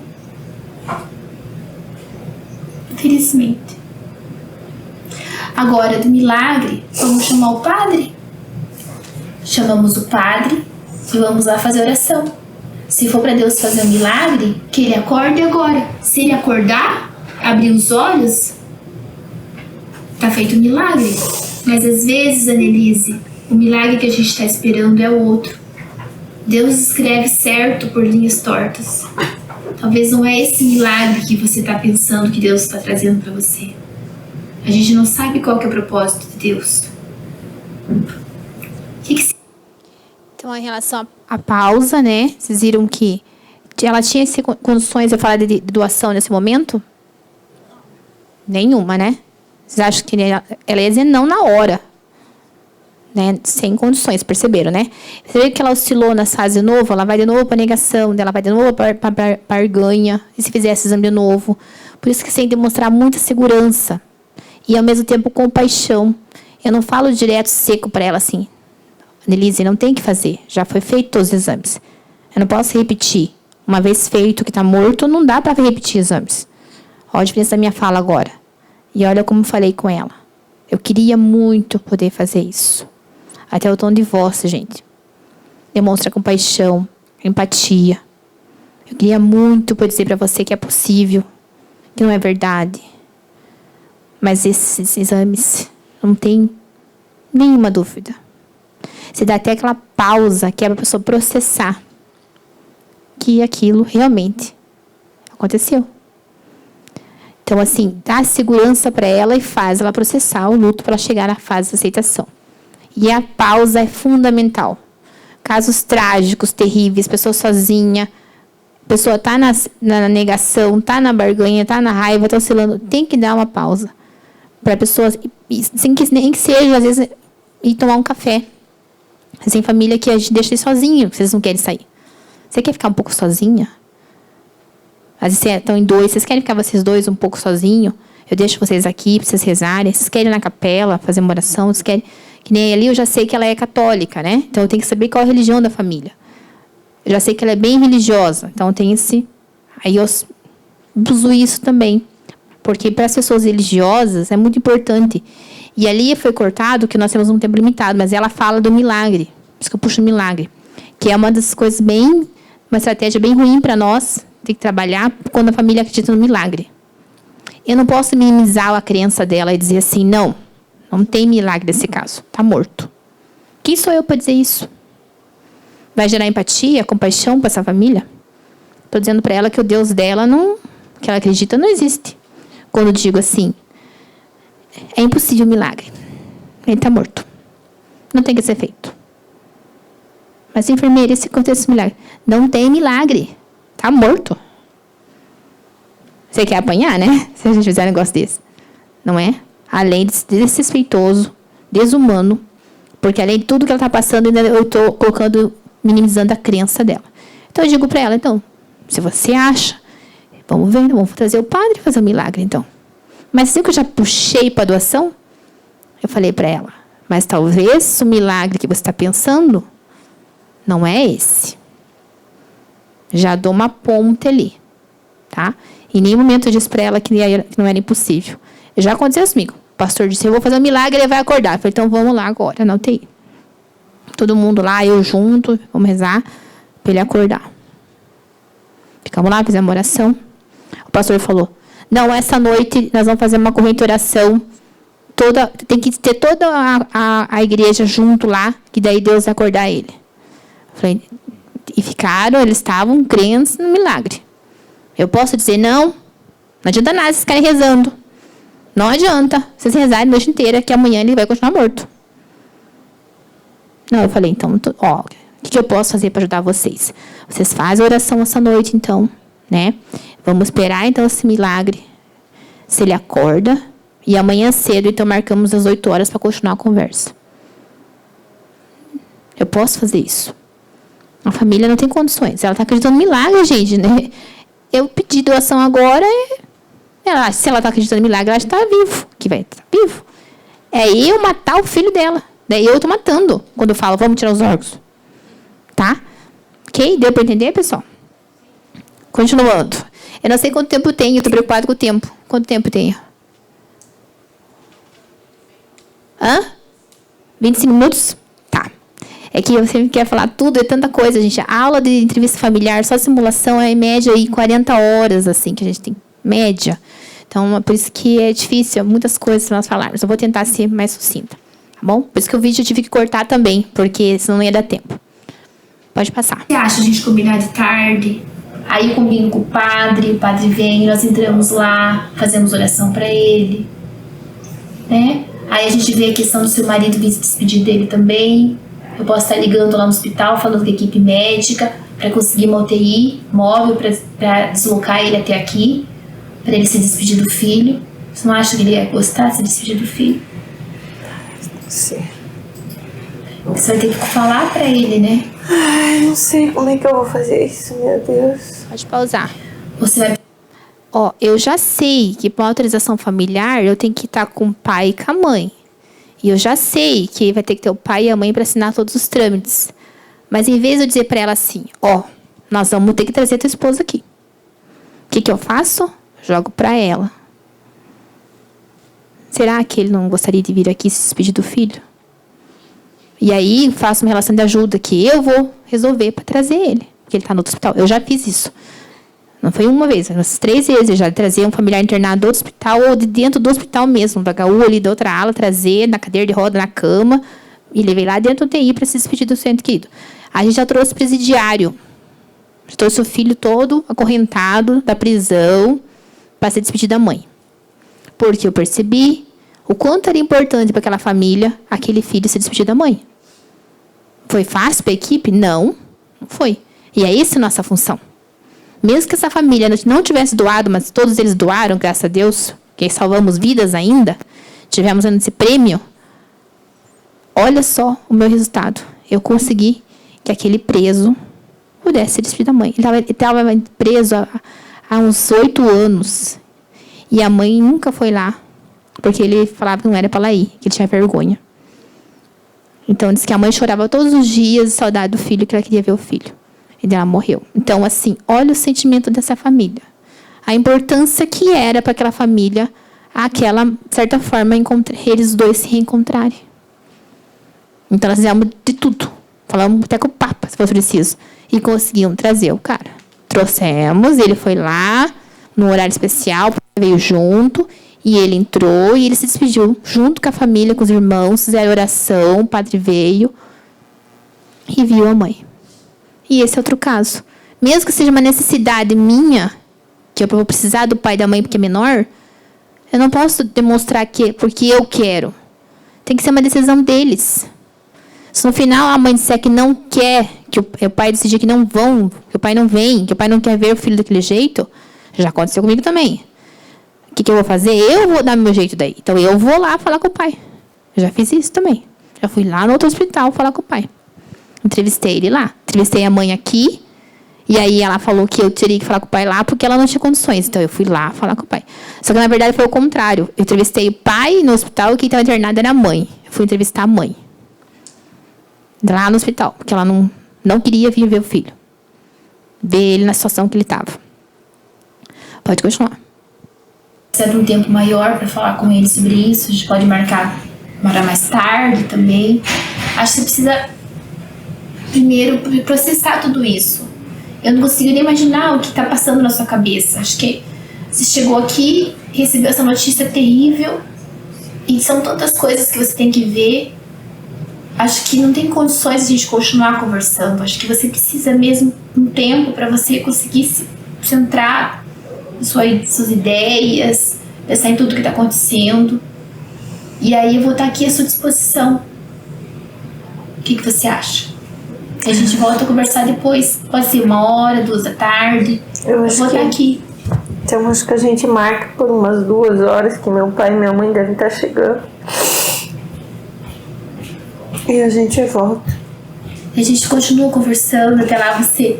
Infelizmente. Agora, do milagre, vamos chamar o padre? Chamamos o padre e vamos lá fazer oração. Se for para Deus fazer um milagre, que ele acorde agora. Se ele acordar, abrir os olhos, tá feito um milagre. Mas às vezes, Annelise, o milagre que a gente está esperando é o outro. Deus escreve certo por linhas tortas. Talvez não é esse milagre que você está pensando que Deus está trazendo para você. A gente não sabe qual que é o propósito de Deus. Então, em relação à pausa, né? Vocês viram que ela tinha condições de falar de doação nesse momento? Nenhuma, né? Vocês acham que ela ia dizer não na hora? Né? Sem condições, perceberam, né? Você vê que ela oscilou na fase de novo, ela vai de novo para negação, ela vai de novo para barganha, e se fizesse exame de novo. Por isso que você tem que demonstrar muita segurança e, ao mesmo tempo, compaixão. Eu não falo direto, seco para ela assim, Annelise, não tem que fazer, já foi feito todos os exames. Eu não posso repetir. Uma vez feito que está morto, não dá para repetir exames. Olha a diferença da minha fala agora. E olha como falei com ela. Eu queria muito poder fazer isso. Até o tom de voz, gente. Demonstra compaixão, empatia. Eu queria muito poder dizer para você que é possível, que não é verdade. Mas esses exames, não tem nenhuma dúvida. Você dá até aquela pausa que é para a pessoa processar que aquilo realmente aconteceu. Então, assim, dá segurança para ela e faz ela processar o luto para ela chegar na fase de aceitação. E a pausa é fundamental. Casos trágicos, terríveis, pessoa sozinha, pessoa está na negação, está na barganha, está na raiva, está oscilando. Tem que dar uma pausa para a pessoa, nem que seja, às vezes, ir tomar um café. Tem família que a gente deixa sozinho, vocês não querem sair. Você quer ficar um pouco sozinha? Às vezes vocês estão em dois, vocês querem ficar vocês dois um pouco sozinho? Eu deixo vocês aqui para vocês rezarem. Vocês querem ir na capela, fazer uma oração? Vocês querem... Que nem ali, eu já sei que ela é católica, né? Então, eu tenho que saber qual é a religião da família. Eu já sei que ela é bem religiosa. Então, tem esse... Aí, eu uso isso também. Porque, para as pessoas religiosas, é muito importante. E ali foi cortado que nós temos um tempo limitado. Mas ela fala do milagre. Por isso que eu puxo o milagre. Que é uma das coisas bem... Uma estratégia bem ruim para nós. Tem que trabalhar quando a família acredita no milagre. Eu não posso minimizar a crença dela e dizer assim, não tem milagre nesse caso, está morto. Quem sou eu para dizer isso? Vai gerar empatia, compaixão para essa família? Estou dizendo para ela que o Deus dela, que ela acredita, não existe. Quando eu digo assim, é impossível milagre. Ele está morto. Não tem que ser feito. Mas, enfermeira, se acontece milagre? Não tem milagre. Está morto. Você quer apanhar, né? Se a gente fizer um negócio desse. Não é? Além de desrespeitoso, desumano, porque além de tudo que ela está passando, ainda eu estou minimizando a crença dela. Então, eu digo para ela, então, se você acha, vamos ver, vamos trazer o padre fazer um milagre, então. Mas assim que eu já puxei para a doação, eu falei para ela, mas talvez o milagre que você está pensando não é esse. Já dou uma ponte ali, tá? Em nenhum momento eu disse para ela que não era impossível. Já aconteceu comigo. O pastor disse, eu vou fazer um milagre, ele vai acordar. Eu falei, então vamos lá agora, na UTI. Todo mundo lá, eu junto, vamos rezar para ele acordar. Ficamos lá, fizemos uma oração. O pastor falou, não, essa noite nós vamos fazer uma corrente de oração. Tem que ter toda a igreja junto lá, que daí Deus vai acordar ele. Eu falei, e ficaram, eles estavam crentes no milagre. Eu posso dizer, não adianta nada vocês ficarem rezando. Não adianta vocês rezarem a noite inteira, que amanhã ele vai continuar morto. Não, eu falei, então, o que eu posso fazer para ajudar vocês? Vocês fazem a oração essa noite, então, né? Vamos esperar, então, esse milagre. Se ele acorda, E amanhã cedo, então marcamos às 8 horas para continuar a conversa. Eu posso fazer isso. A família não tem condições. Ela está acreditando no milagre, gente, né? Eu pedi doação agora, se ela está acreditando em milagre, ela está vivo. Que vai estar vivo. É eu matar o filho dela. Daí eu estou matando quando eu falo, vamos tirar os órgãos. Tá? Ok? Deu para entender, pessoal? Continuando. Eu não sei quanto tempo tem, eu estou preocupado com o tempo. Quanto tempo tem? 25 minutos? Tá. É que eu sempre quero falar tudo, é tanta coisa, gente. A aula de entrevista familiar, só simulação, é em média aí 40 horas, assim, que a gente tem. Média. Então, é por isso que é difícil, muitas coisas para nós falarmos. Eu vou tentar ser mais sucinta. Tá bom? Por isso que o vídeo eu tive que cortar também, porque senão não ia dar tempo. Pode passar. Você acha a gente combinar de tarde? Aí eu combino com o padre vem, nós entramos lá, fazemos oração para ele, né? Aí a gente vê a questão do seu marido vir se despedir dele também. Eu posso estar ligando lá no hospital, falando com a equipe médica, para conseguir uma UTI móvel, para deslocar ele até aqui, para ele se despedir do filho. Você não acha que ele ia gostar de se despedir do filho? Sim. Você vai ter que falar para ele, né? Ai, não sei como é que eu vou fazer isso, meu Deus. Pode pausar. Você vai... Eu já sei que para autorização familiar eu tenho que estar com o pai e com a mãe. E eu já sei que vai ter que ter o pai e a mãe para assinar todos os trâmites. Mas em vez de eu dizer para ela assim, nós vamos ter que trazer tua esposa aqui. O que eu faço? Jogo para ela. Será que ele não gostaria de vir aqui se despedir do filho? E aí faço uma relação de ajuda que eu vou resolver para trazer ele. Porque ele está no outro hospital. Eu já fiz isso. Não foi uma vez, mas 3 vezes. Eu já trazia um familiar internado do hospital ou de dentro do hospital mesmo, da HU ali da outra ala, trazer na cadeira de roda, na cama, e levei lá dentro do UTI para se despedir do seu ente querido. A gente já trouxe presidiário. Já trouxe o filho todo acorrentado da prisão para se despedir da mãe. Porque eu percebi o quanto era importante para aquela família, aquele filho se despedir da mãe. Foi fácil para a equipe? Não foi. E é essa a nossa função. Mesmo que essa família não tivesse doado, mas todos eles doaram, graças a Deus, que salvamos vidas ainda, tivemos esse prêmio, olha só o meu resultado. Eu consegui que aquele preso pudesse se despedir da mãe. Ele estava preso há uns 8 anos. E a mãe nunca foi lá, porque ele falava que não era para ela ir, que ele tinha vergonha. Então, disse que a mãe chorava todos os dias de saudade do filho, que ela queria ver o filho. E ela morreu. Então, assim, olha o sentimento dessa família. A importância que era para aquela família, aquela, de certa forma, eles dois se reencontrarem. Então, nós fizemos de tudo. Falamos até com o Papa, se fosse preciso. E conseguiam trazer o cara. Trouxemos, ele foi lá, num horário especial, veio junto, e ele entrou, e ele se despediu junto com a família, com os irmãos, fizeram oração, o padre veio e viu a mãe. E esse é outro caso. Mesmo que seja uma necessidade minha, que eu vou precisar do pai e da mãe porque é menor, eu não posso demonstrar que porque eu quero. Tem que ser uma decisão deles. Se no final a mãe disser que não quer, que o pai decidir que não vão, que o pai não vem, que o pai não quer ver o filho daquele jeito, já aconteceu comigo também. O que eu vou fazer? Eu vou dar meu jeito daí. Então eu vou lá falar com o pai. Eu já fiz isso também. Já fui lá no outro hospital falar com o pai. Entrevistei ele lá. Entrevistei a mãe aqui. E aí ela falou que eu teria que falar com o pai lá porque ela não tinha condições. Então eu fui lá falar com o pai. Só que na verdade foi o contrário. Eu entrevistei o pai no hospital e quem estava internado era a mãe. Eu fui entrevistar a mãe. Lá no hospital. Porque ela não queria vir ver o filho. Ver ele na situação que ele estava. Pode continuar. Precisa de um tempo maior para falar com ele sobre isso. A gente pode marcar mais tarde também. Acho que você precisa primeiro processar tudo isso. Eu não consigo nem imaginar o que está passando na sua cabeça. Acho que você chegou aqui, recebeu essa notícia terrível e são tantas coisas que você tem que ver. Acho que não tem condições de a gente continuar conversando. Acho que você precisa mesmo de um tempo para você conseguir se centrar em suas ideias, pensar em tudo que está acontecendo. E aí eu vou estar aqui à sua disposição. O que você acha? A gente volta a conversar depois. Pode ser 1 hora, 2 da tarde. Eu vou estar aqui. Então acho que a gente marca por umas 2 horas que meu pai e minha mãe devem estar chegando. E a gente volta. A gente continua conversando, até lá você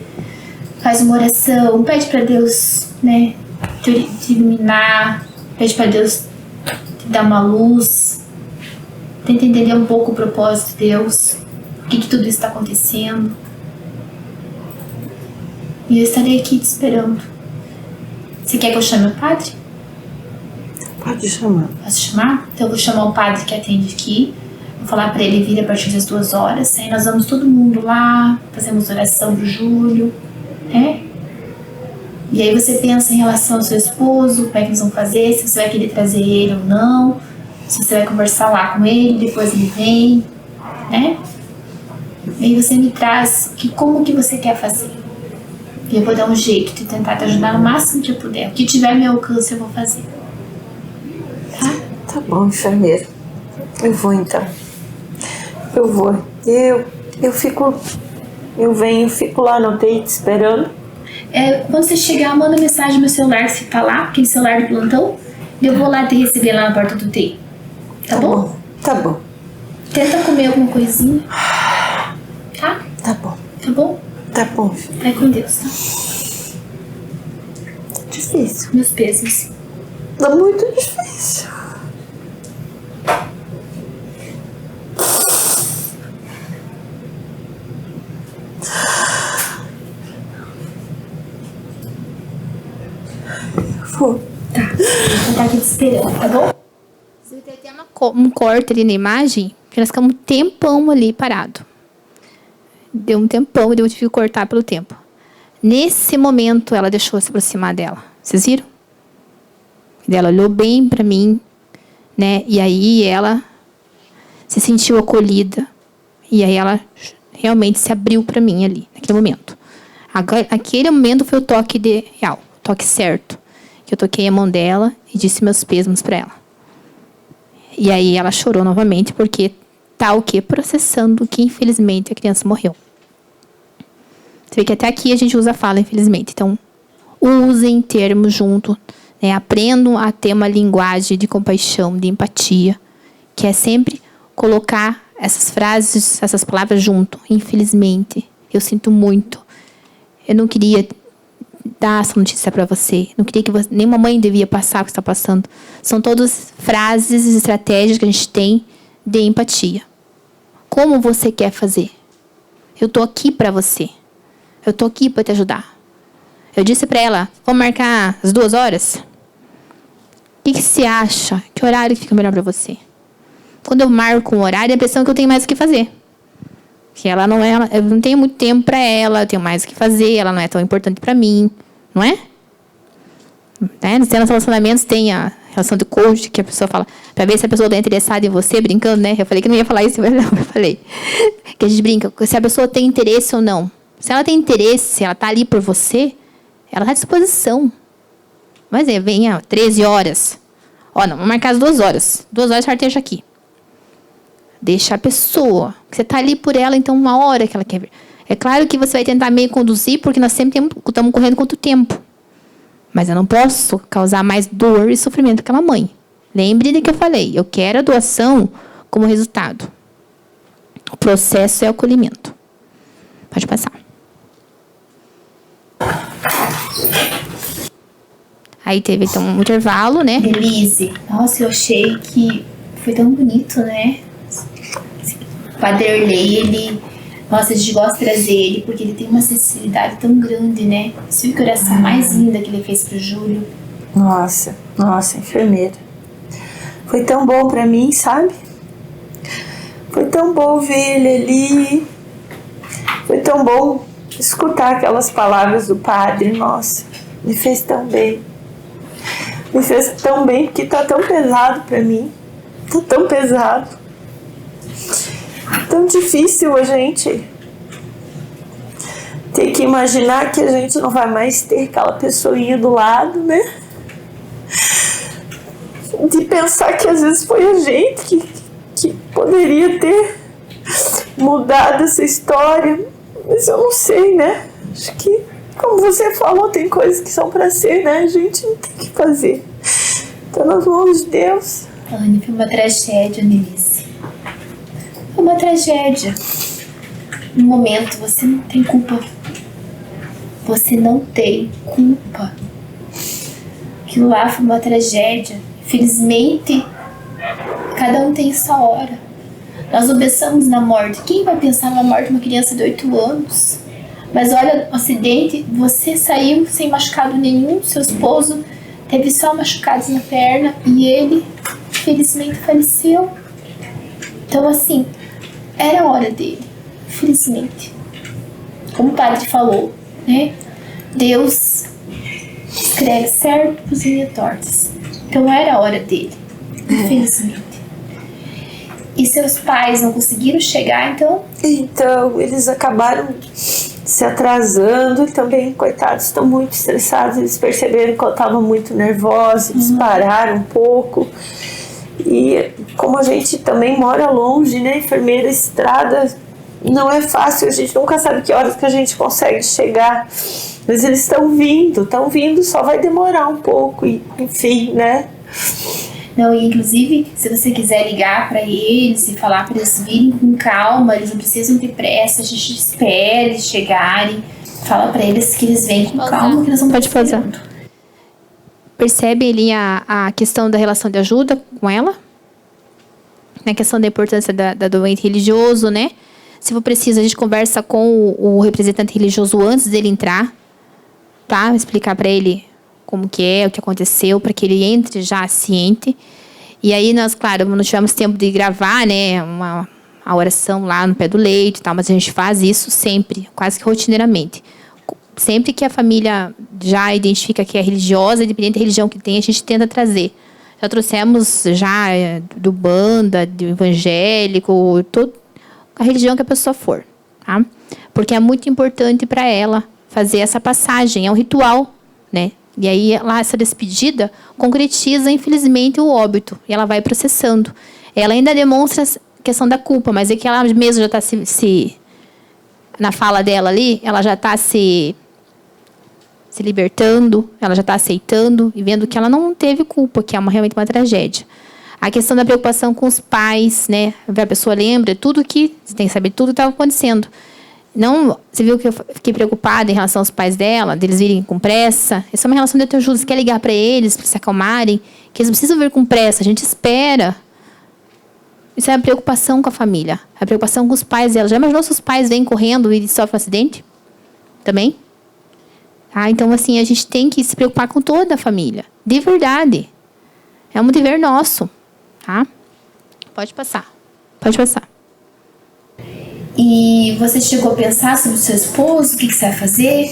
faz uma oração, pede pra Deus, né, te iluminar, pede pra Deus te dar uma luz, tenta entender um pouco o propósito de Deus, o que tudo isso está acontecendo. E eu estarei aqui te esperando. Você quer que eu chame o padre? Pode chamar. Posso chamar? Então eu vou chamar o padre que atende aqui. Vou falar pra ele vir a partir das 2 horas. Aí nós vamos todo mundo lá, fazemos oração pro Júlio, né? E aí você pensa em relação ao seu esposo, como é que nós vamos fazer, se você vai querer trazer ele ou não, se você vai conversar lá com ele, depois ele vem, né? E aí você me traz como que você quer fazer. E eu vou dar um jeito de tentar te ajudar no máximo que eu puder. O que tiver ao meu alcance eu vou fazer. Tá? Tá bom, enfermeira. Eu vou então. Eu vou. Eu venho, fico lá no date esperando. Quando você chegar, manda mensagem no meu celular, que você tá lá, aquele celular de plantão, e eu vou lá te receber lá na porta do TI. Tá bom? Tá bom. Tenta comer alguma coisinha. Tá? Tá bom. Tá bom? Tá bom. Vai com Deus, tá? Difícil. Meus pêsames. Tá muito difícil. Tá, vou estar aqui te esperando, tá bom? Você tem até um corte ali na imagem, que nós ficamos um tempão ali parado. Deu um tempão e eu tive que cortar pelo tempo. Nesse momento, ela deixou se aproximar dela. Vocês viram? Ela olhou bem pra mim, né? E aí ela se sentiu acolhida. E aí ela realmente se abriu pra mim ali, naquele momento. Aquele momento foi o toque real, o toque certo. Eu toquei a mão dela e disse meus pêsames para ela. E aí ela chorou novamente, porque tá o quê? Processando que, infelizmente, a criança morreu. Você vê que até aqui a gente usa a fala, infelizmente. Então, usem termos junto, né? Aprendam a ter uma linguagem de compaixão, de empatia, que é sempre colocar essas frases, essas palavras junto. Infelizmente, eu sinto muito. Eu não queria dar essa notícia para você. Não queria que você, nenhuma mãe devia passar o que está passando. São todas frases e estratégias que a gente tem de empatia. Como você quer fazer? Eu tô aqui para você. Eu tô aqui para te ajudar. Eu disse para ela, vamos marcar as 2 horas? O que você acha? Que horário fica melhor para você? Quando eu marco um horário, é a impressão que eu tenho mais o que fazer. Que ela não é, eu não tenho muito tempo para ela, eu tenho mais o que fazer, ela não é tão importante para mim, não é? Nos relacionamentos tem a relação de coach, que a pessoa fala, para ver se a pessoa está interessada em você, brincando, né? Eu falei que não ia falar isso, mas não, eu falei. Que a gente brinca, se a pessoa tem interesse ou não. Se ela tem interesse, ela está ali por você, ela está à disposição. Mas venha 13 horas. Ó, não, vamos marcar as 2 horas. 2 horas a esteja aqui. Deixa a pessoa. Você está ali por ela, então, uma hora que ela quer ver. É claro que você vai tentar meio conduzir, porque nós sempre estamos correndo contra o tempo. Mas eu não posso causar mais dor e sofrimento para aquela mãe. Lembre de que eu falei. Eu quero a doação como resultado. O processo é o acolhimento. Pode passar. Aí teve, então, um intervalo, né? Elise, nossa, eu achei que foi tão bonito, né? O Padre Erlei, ele... Nossa, a gente gosta de trazer ele, porque ele tem uma sensibilidade tão grande, né? Você viu que oração mais linda que ele fez pro Júlio? Nossa, enfermeira. Foi tão bom pra mim, sabe? Foi tão bom ver ele ali. Foi tão bom escutar aquelas palavras do padre. Nossa, me fez tão bem. Me fez tão bem, porque tá tão pesado pra mim. Tá tão pesado. Tão difícil a gente ter que imaginar que a gente não vai mais ter aquela pessoinha do lado, né? De pensar que às vezes foi a gente que poderia ter mudado essa história. Mas eu não sei, né? Acho que como você falou, tem coisas que são para ser, né? A gente não tem que fazer. Tá nas mãos de Deus. Anne, foi uma tragédia, Melissa. Foi uma tragédia. No momento, você não tem culpa. Você não tem culpa. Aquilo lá foi uma tragédia. Infelizmente, cada um tem sua hora. Nós não pensamos na morte. Quem vai pensar na morte de uma criança de 8 anos? Mas olha, o acidente, você saiu sem machucado nenhum, seu esposo teve só machucados na perna e ele, infelizmente, faleceu. Então, assim, era a hora dele, infelizmente. Como o padre falou, né? Deus escreve certo por linhas tortas. Então, era a hora dele, infelizmente. E seus pais não conseguiram chegar, então? Então, eles acabaram se atrasando e também, coitados, estão muito estressados. Eles perceberam que eu estava muito nervosa, eles pararam um pouco. E como a gente também mora longe, né, enfermeira, estrada, não é fácil, a gente nunca sabe que horas que a gente consegue chegar. Mas eles estão vindo, só vai demorar um pouco, e, enfim, né? Não, e inclusive, se você quiser ligar para eles e falar para eles virem com calma, eles não precisam ter pressa, a gente espera eles chegarem. Fala para eles que eles vêm com calma, que eles vão Pode fazer. Percebe ali a questão da relação de ajuda com ela? Na questão da importância da doente religioso, né? Se for preciso, a gente conversa com o representante religioso antes dele entrar, tá? Explicar para ele como que é, o que aconteceu, para que ele entre já ciente. E aí nós, claro, não tivemos tempo de gravar, né, a oração lá no pé do leito e tal, mas a gente faz isso sempre, quase que rotineiramente. Sempre que a família já identifica que é religiosa, independente da religião que tem, a gente tenta trazer. Já trouxemos já do banda, do evangélico, toda a religião que a pessoa for, tá? Porque é muito importante para ela fazer essa passagem, é um ritual, né? E aí, lá, essa despedida concretiza, infelizmente, o óbito. E ela vai processando. Ela ainda demonstra a questão da culpa, mas é que ela mesma já está na fala dela ali, ela já está se libertando, ela já está aceitando e vendo que ela não teve culpa, que é realmente uma tragédia. A questão da preocupação com os pais, né? A pessoa lembra tudo que... Você tem que saber tudo que estava acontecendo. Não, você viu que eu fiquei preocupada em relação aos pais dela, deles virem com pressa. Essa é uma relação de autoajuda. Você quer ligar para eles, para se acalmarem, que eles não precisam vir com pressa, a gente espera. Isso é a preocupação com a família, a preocupação com os pais dela. Já imaginou se os pais vêm correndo e sofrem um acidente? Também? Ah, então, assim, a gente tem que se preocupar com toda a família, de verdade. É um dever nosso, tá? Pode passar, pode passar. E você chegou a pensar sobre o seu esposo? O que você vai fazer?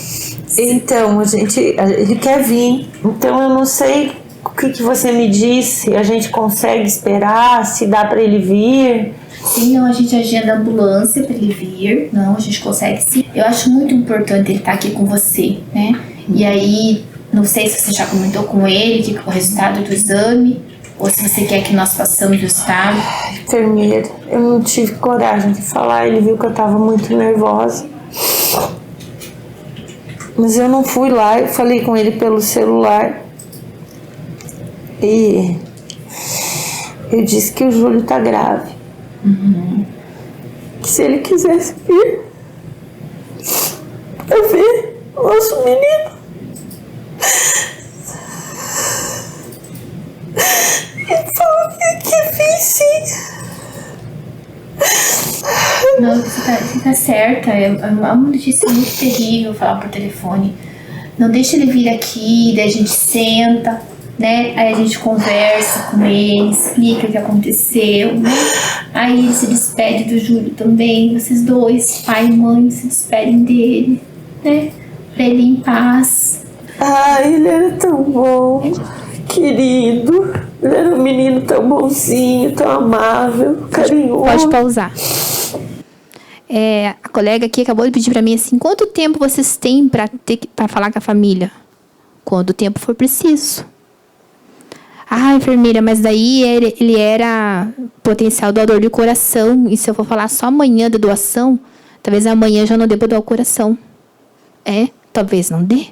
Então, ele quer vir. Então, eu não sei o que você me disse. A gente consegue esperar? Se dá para ele vir? Sim, não, a gente agenda a ambulância para ele vir. Não, a gente consegue sim. Eu acho muito importante ele estar aqui com você, né? E aí, não sei se você já comentou com ele que o resultado do exame, ou se você quer que nós façamos o resultado. Enfermeira, eu não tive coragem de falar. Ele viu que eu estava muito nervosa. Mas eu não fui lá, eu falei com ele pelo celular. E eu disse que o Júlio tá grave. Que se ele quisesse vir pra ver o nosso menino, ele falou que vir sim. Não, você tá certa. É uma notícia muito terrível falar por telefone. Não deixa ele vir aqui, daí a gente senta, né? Aí a gente conversa com ele, explica o que aconteceu, né? Aí ele se despede do Júlio também. Vocês dois, pai e mãe, se despedem dele, né? Pra ele ir em paz. Ah, ele era tão bom, querido. Ele era um menino tão bonzinho, tão amável, carinhoso. Pode pausar. A colega aqui acabou de pedir para mim assim, quanto tempo vocês têm para falar com a família? Quando o tempo for preciso. Ah, enfermeira, mas daí ele era potencial doador de coração. E se eu for falar só amanhã da doação, talvez amanhã já não dê para doar o coração. Talvez não dê.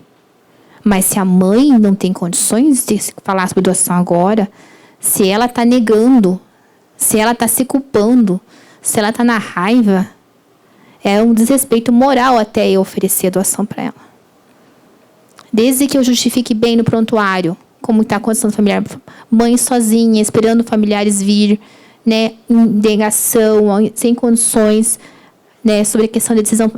Mas se a mãe não tem condições de falar sobre doação agora, se ela está negando, se ela está se culpando, se ela está na raiva, é um desrespeito moral até eu oferecer a doação para ela. Desde que eu justifique bem no prontuário, como está a condição familiar, mãe sozinha, esperando familiares vir, né, em negação, sem condições, né, sobre a questão da decisão,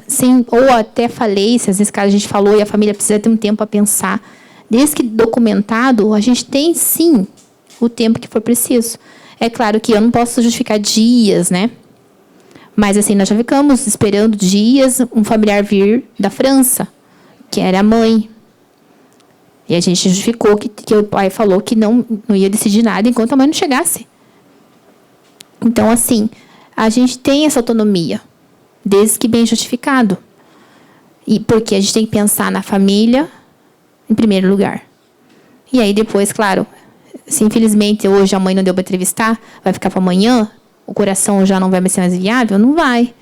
ou até falências, nesse caso a gente falou e a família precisa ter um tempo para pensar. Desde que documentado, a gente tem sim o tempo que for preciso. É claro que eu não posso justificar dias, né? Mas assim, nós já ficamos esperando dias um familiar vir da França, que era a mãe. E a gente justificou que o pai falou que não ia decidir nada enquanto a mãe não chegasse. Então, assim, a gente tem essa autonomia, desde que bem justificado. E porque a gente tem que pensar na família em primeiro lugar. E aí depois, claro, se infelizmente hoje a mãe não deu para entrevistar, vai ficar para amanhã, o coração já não vai ser mais viável, não vai.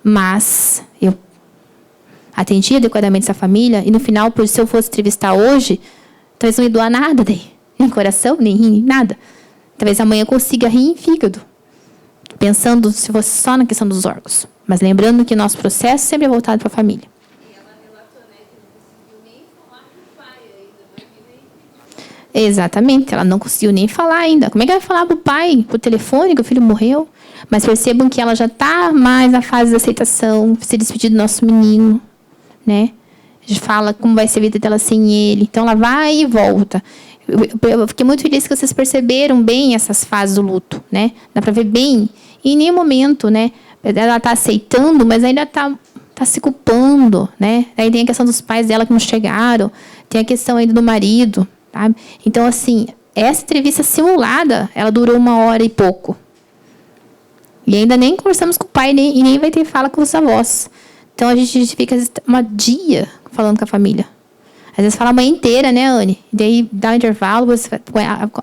Mas eu atendi adequadamente essa família e no final, se eu fosse entrevistar hoje, talvez não ia doar nada daí. Nem coração, nem rim, nem nada. Talvez amanhã consiga rim e fígado. Pensando se fosse só na questão dos órgãos. Mas lembrando que nosso processo sempre é voltado para a família. E ela relatou, né, que não conseguiu nem falar com o pai ainda. Exatamente, ela não conseguiu nem falar ainda. Como é que ela vai falar para o pai, por telefone, que o filho morreu? Mas percebam que ela já está mais na fase de aceitação, se despedir do nosso menino, né? A gente fala como vai ser a vida dela sem ele. Então, ela vai e volta. Eu fiquei muito feliz que vocês perceberam bem essas fases do luto, né? Dá para ver bem. E em nenhum momento, né? Ela está aceitando, mas ainda está se culpando, né? Aí tem a questão dos pais dela que não chegaram. Tem a questão ainda do marido, sabe? Então, assim, essa entrevista simulada, ela durou 1 hora e pouco. E ainda nem conversamos com o pai, e nem vai ter fala com os avós. Então, a gente fica um dia falando com a família. Às vezes fala a manhã inteira, né, Anne? E daí dá um intervalo, você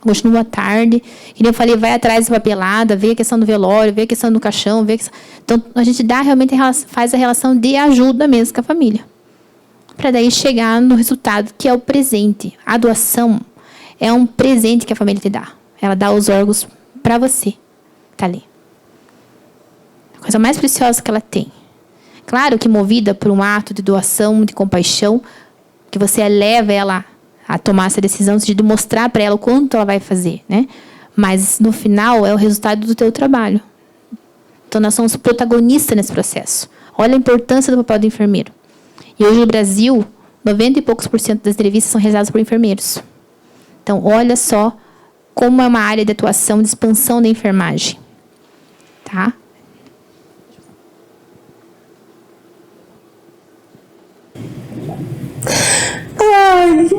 continua à tarde. E eu falei, vai atrás da papelada, vê a questão do velório, vê a questão do caixão, vê a questão... Então, a gente faz a relação de ajuda mesmo com a família. Para daí chegar no resultado, que é o presente. A doação é um presente que a família te dá. Ela dá os órgãos para você. Tá ali. A coisa mais preciosa que ela tem. Claro que movida por um ato de doação, de compaixão, que você eleva ela a tomar essa decisão de mostrar para ela o quanto ela vai fazer, né? Mas, no final, é o resultado do teu trabalho. Então, nós somos protagonistas nesse processo. Olha a importância do papel do enfermeiro. E hoje, no Brasil, 90 e poucos % das entrevistas são realizadas por enfermeiros. Então, olha só como é uma área de atuação, de expansão da enfermagem. Tá? Ai.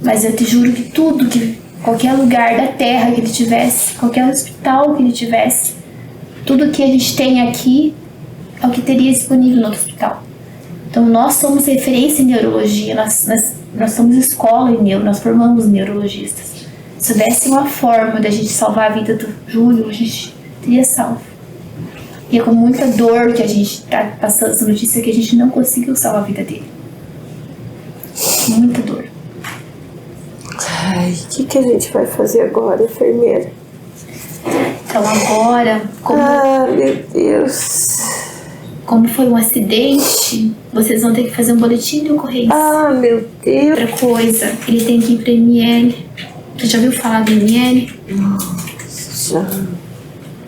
Mas eu te juro que tudo, que qualquer lugar da terra que ele tivesse, qualquer hospital que ele tivesse, tudo que a gente tem aqui é o que teria disponível no hospital. Então, nós somos referência em neurologia, nós somos escola em neuro, nós formamos neurologistas. Se houvesse uma forma da gente salvar a vida do Júlio, a gente teria salvo. E é com muita dor que a gente está passando essa notícia que a gente não conseguiu salvar a vida dele. Muita dor. Ai, o que a gente vai fazer agora, enfermeira? Então agora, meu Deus. Como foi um acidente, vocês vão ter que fazer um boletim de ocorrência. Meu Deus. Outra coisa, ele tem que ir para ML. Você já ouviu falar do ML? Já.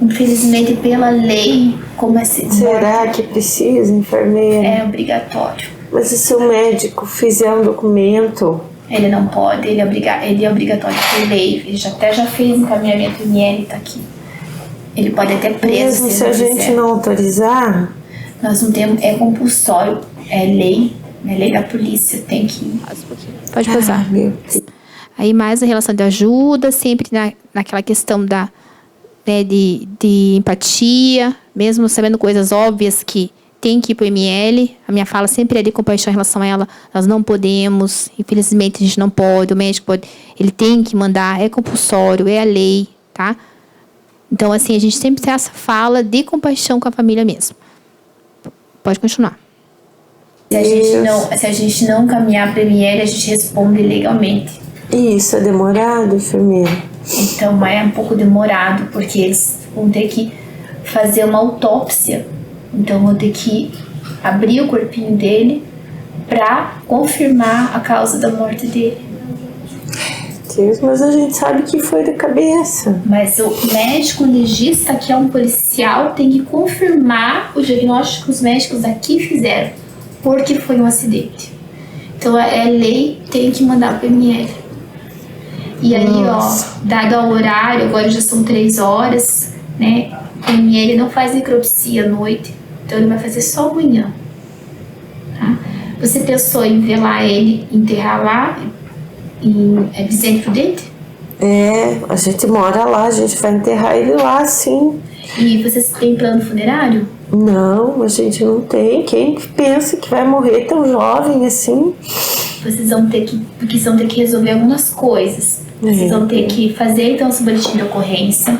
Infelizmente, pela lei, como acidente. Será que precisa, enfermeira? É obrigatório. Mas e se o médico fizer um documento? Ele não pode, ele é obrigatório por lei. Ele já fez encaminhamento ML, tá aqui. Ele pode até preso. Mesmo se a gente não autorizar? Nós não temos, é compulsório, é lei da polícia, tem que... Pode passar. Meu Deus. Aí mais a relação de ajuda, sempre naquela questão de empatia, mesmo sabendo coisas óbvias que tem que ir para o ML. A minha fala sempre é de compaixão em relação a ela. Nós não podemos, infelizmente a gente não pode, o médico pode, ele tem que mandar, é compulsório, é a lei, tá? Então, assim, a gente sempre tem essa fala de compaixão com a família mesmo. Pode continuar. Se a gente não caminhar para a ML, a gente responde legalmente. E isso é demorado, enfermeira? Então é um pouco demorado, porque eles vão ter que fazer uma autópsia. Então vão ter que abrir o corpinho dele para confirmar a causa da morte dele. Deus, mas a gente sabe que foi da cabeça. Mas o médico legista, que é um policial, tem que confirmar o diagnóstico que os médicos aqui fizeram, porque foi um acidente. Então a lei tem que mandar para o ML. E aí, dado ao horário, agora já são 3 horas, né? O ML não faz necropsia à noite, então ele vai fazer só amanhã. Tá? Você pensou em velar ele, enterrar lá, em Vicente Prudente? A gente mora lá, a gente vai enterrar ele lá, sim. E vocês têm plano funerário? Não, a gente não tem. Quem pensa que vai morrer tão jovem assim? Vocês vão ter que resolver algumas coisas. Vocês vão ter que fazer então esse boletim de ocorrência.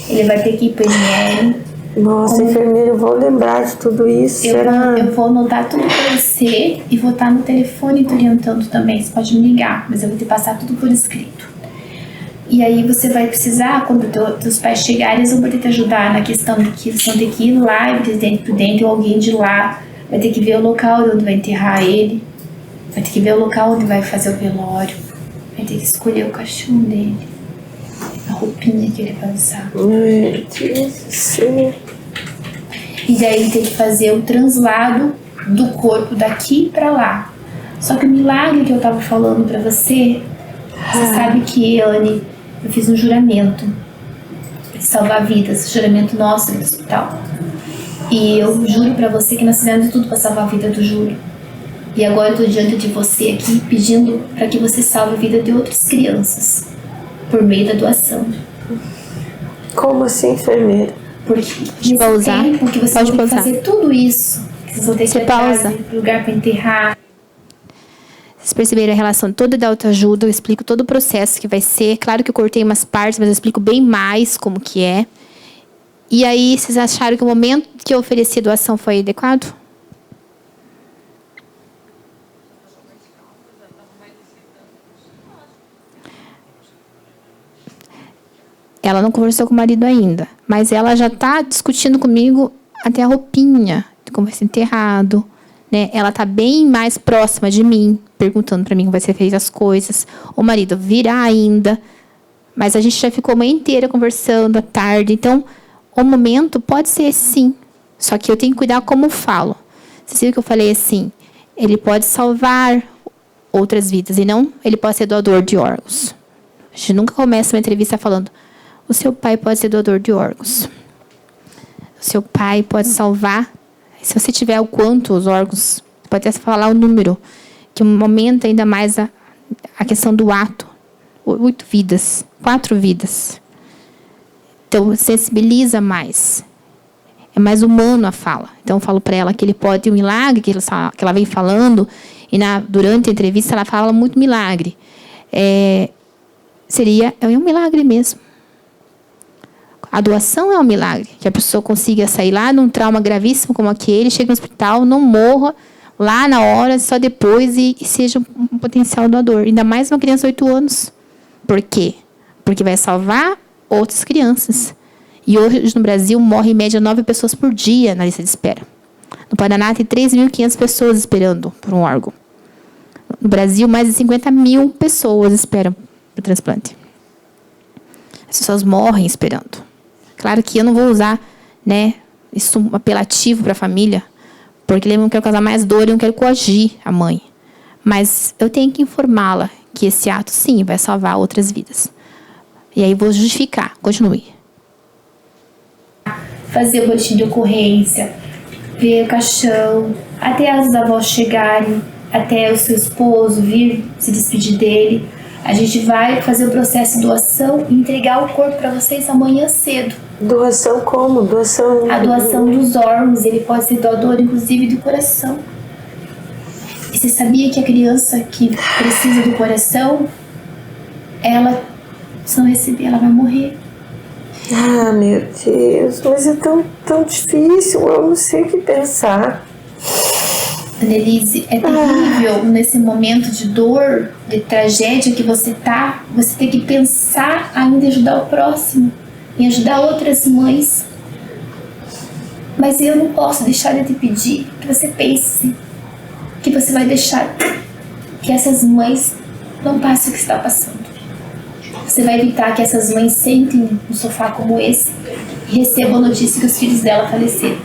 Ele vai ter que ir para o ML. Nossa, enfermeira, eu vou lembrar de tudo isso. Eu vou anotar tudo para você e vou estar no telefone te orientando também. Você pode me ligar, mas eu vou te passar tudo por escrito. E aí você vai precisar, quando teus pais chegarem, eles vão poder te ajudar na questão de que eles vão ter que ir lá em Presidente Prudente, ou alguém de lá vai ter que ver o local onde vai enterrar ele, vai ter que ver o local onde vai fazer o velório, vai ter que escolher o caixão dele, a roupinha que ele vai usar. Meu Deus do céu. E daí tem que fazer o translado do corpo daqui pra lá. Só que o milagre que eu tava falando pra você sabe que, Anne, eu fiz um juramento de salvar vidas, juramento nosso no hospital. E eu juro pra você que nós fizemos tudo pra salvar a vida do Júlio. E agora eu tô diante de você aqui pedindo pra que você salve a vida de outras crianças por meio da doação. Como assim, enfermeira? Porque nesse tempo que você vai fazer tudo isso, que vocês vão ter que ir para lugar para enterrar. Vocês perceberam a relação toda da autoajuda, eu explico todo o processo que vai ser. Claro que eu cortei umas partes, mas eu explico bem mais como que é. E aí, vocês acharam que o momento que eu ofereci a doação foi adequado? Ela não conversou com o marido ainda, mas ela já está discutindo comigo até a roupinha, como vai ser enterrado, né? Ela está bem mais próxima de mim, perguntando para mim como vai ser feita as coisas. O marido virá ainda, mas a gente já ficou a manhã inteira conversando à tarde. Então, o momento pode ser sim, só que eu tenho que cuidar como falo. Vocês viram que eu falei assim, ele pode salvar outras vidas e não ele pode ser doador de órgãos. A gente nunca começa uma entrevista falando o seu pai pode ser doador de órgãos. O seu pai pode salvar. Se você tiver o quanto os órgãos, pode até falar o número, que aumenta ainda mais a questão do ato. 8 vidas, 4 vidas. Então, sensibiliza mais. É mais humano a fala. Então, eu falo para ela que ele pode um milagre, que ela vem falando, e durante a entrevista ela fala muito milagre. É um milagre mesmo. A doação é um milagre, que a pessoa consiga sair lá num trauma gravíssimo como aquele, chegue no hospital, não morra lá na hora, só depois e seja um potencial doador. Ainda mais uma criança de 8 anos. Por quê? Porque vai salvar outras crianças. E hoje no Brasil morre em média 9 pessoas por dia na lista de espera. No Paraná tem 3.500 pessoas esperando por um órgão. No Brasil, mais de 50.000 pessoas esperam por transplante. As pessoas morrem esperando. Claro que eu não vou usar, né, isso um apelativo para a família, porque eu não quero causar mais dor e não quero coagir a mãe. Mas eu tenho que informá-la que esse ato, sim, vai salvar outras vidas. E aí vou justificar. Continue. Fazer o boletim de ocorrência, ver o caixão, até as avós chegarem, até o seu esposo vir se despedir dele. A gente vai fazer o processo de doação e entregar o corpo para vocês amanhã cedo. Doação como? Doação... A doação dos órgãos, ele pode ser doador, inclusive, do coração. E você sabia que a criança que precisa do coração, ela, se não receber, ela vai morrer. Ah, meu Deus, mas é tão difícil, eu não sei o que pensar. Annelise, é terrível nesse momento de dor, de tragédia que você tá, você tem que pensar ainda em ajudar o próximo, em ajudar outras mães. Mas eu não posso deixar de te pedir que você pense que você vai deixar que essas mães não passem o que está passando. Você vai evitar que essas mães sentem no sofá como esse e recebam a notícia que os filhos dela faleceram.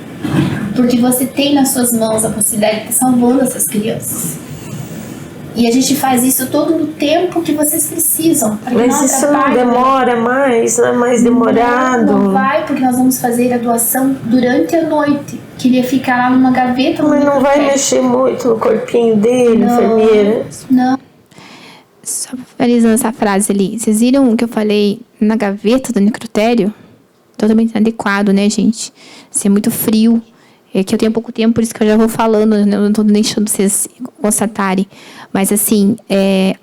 Porque você tem nas suas mãos a possibilidade de estar salvando essas crianças. E a gente faz isso todo no tempo que vocês precisam. Mas isso não demora mais? Não é mais demorado? Não vai, porque nós vamos fazer a doação durante a noite. Queria ficar lá numa gaveta. Mas não vai mexer muito no corpinho dele, enfermeira? Não. Só finalizando essa frase ali. Vocês viram o que eu falei na gaveta do necrotério? Totalmente inadequado, né, gente? Isso é muito frio. É que eu tenho pouco tempo, por isso que eu já vou falando, eu não estou deixando vocês constatarem. Mas, assim, é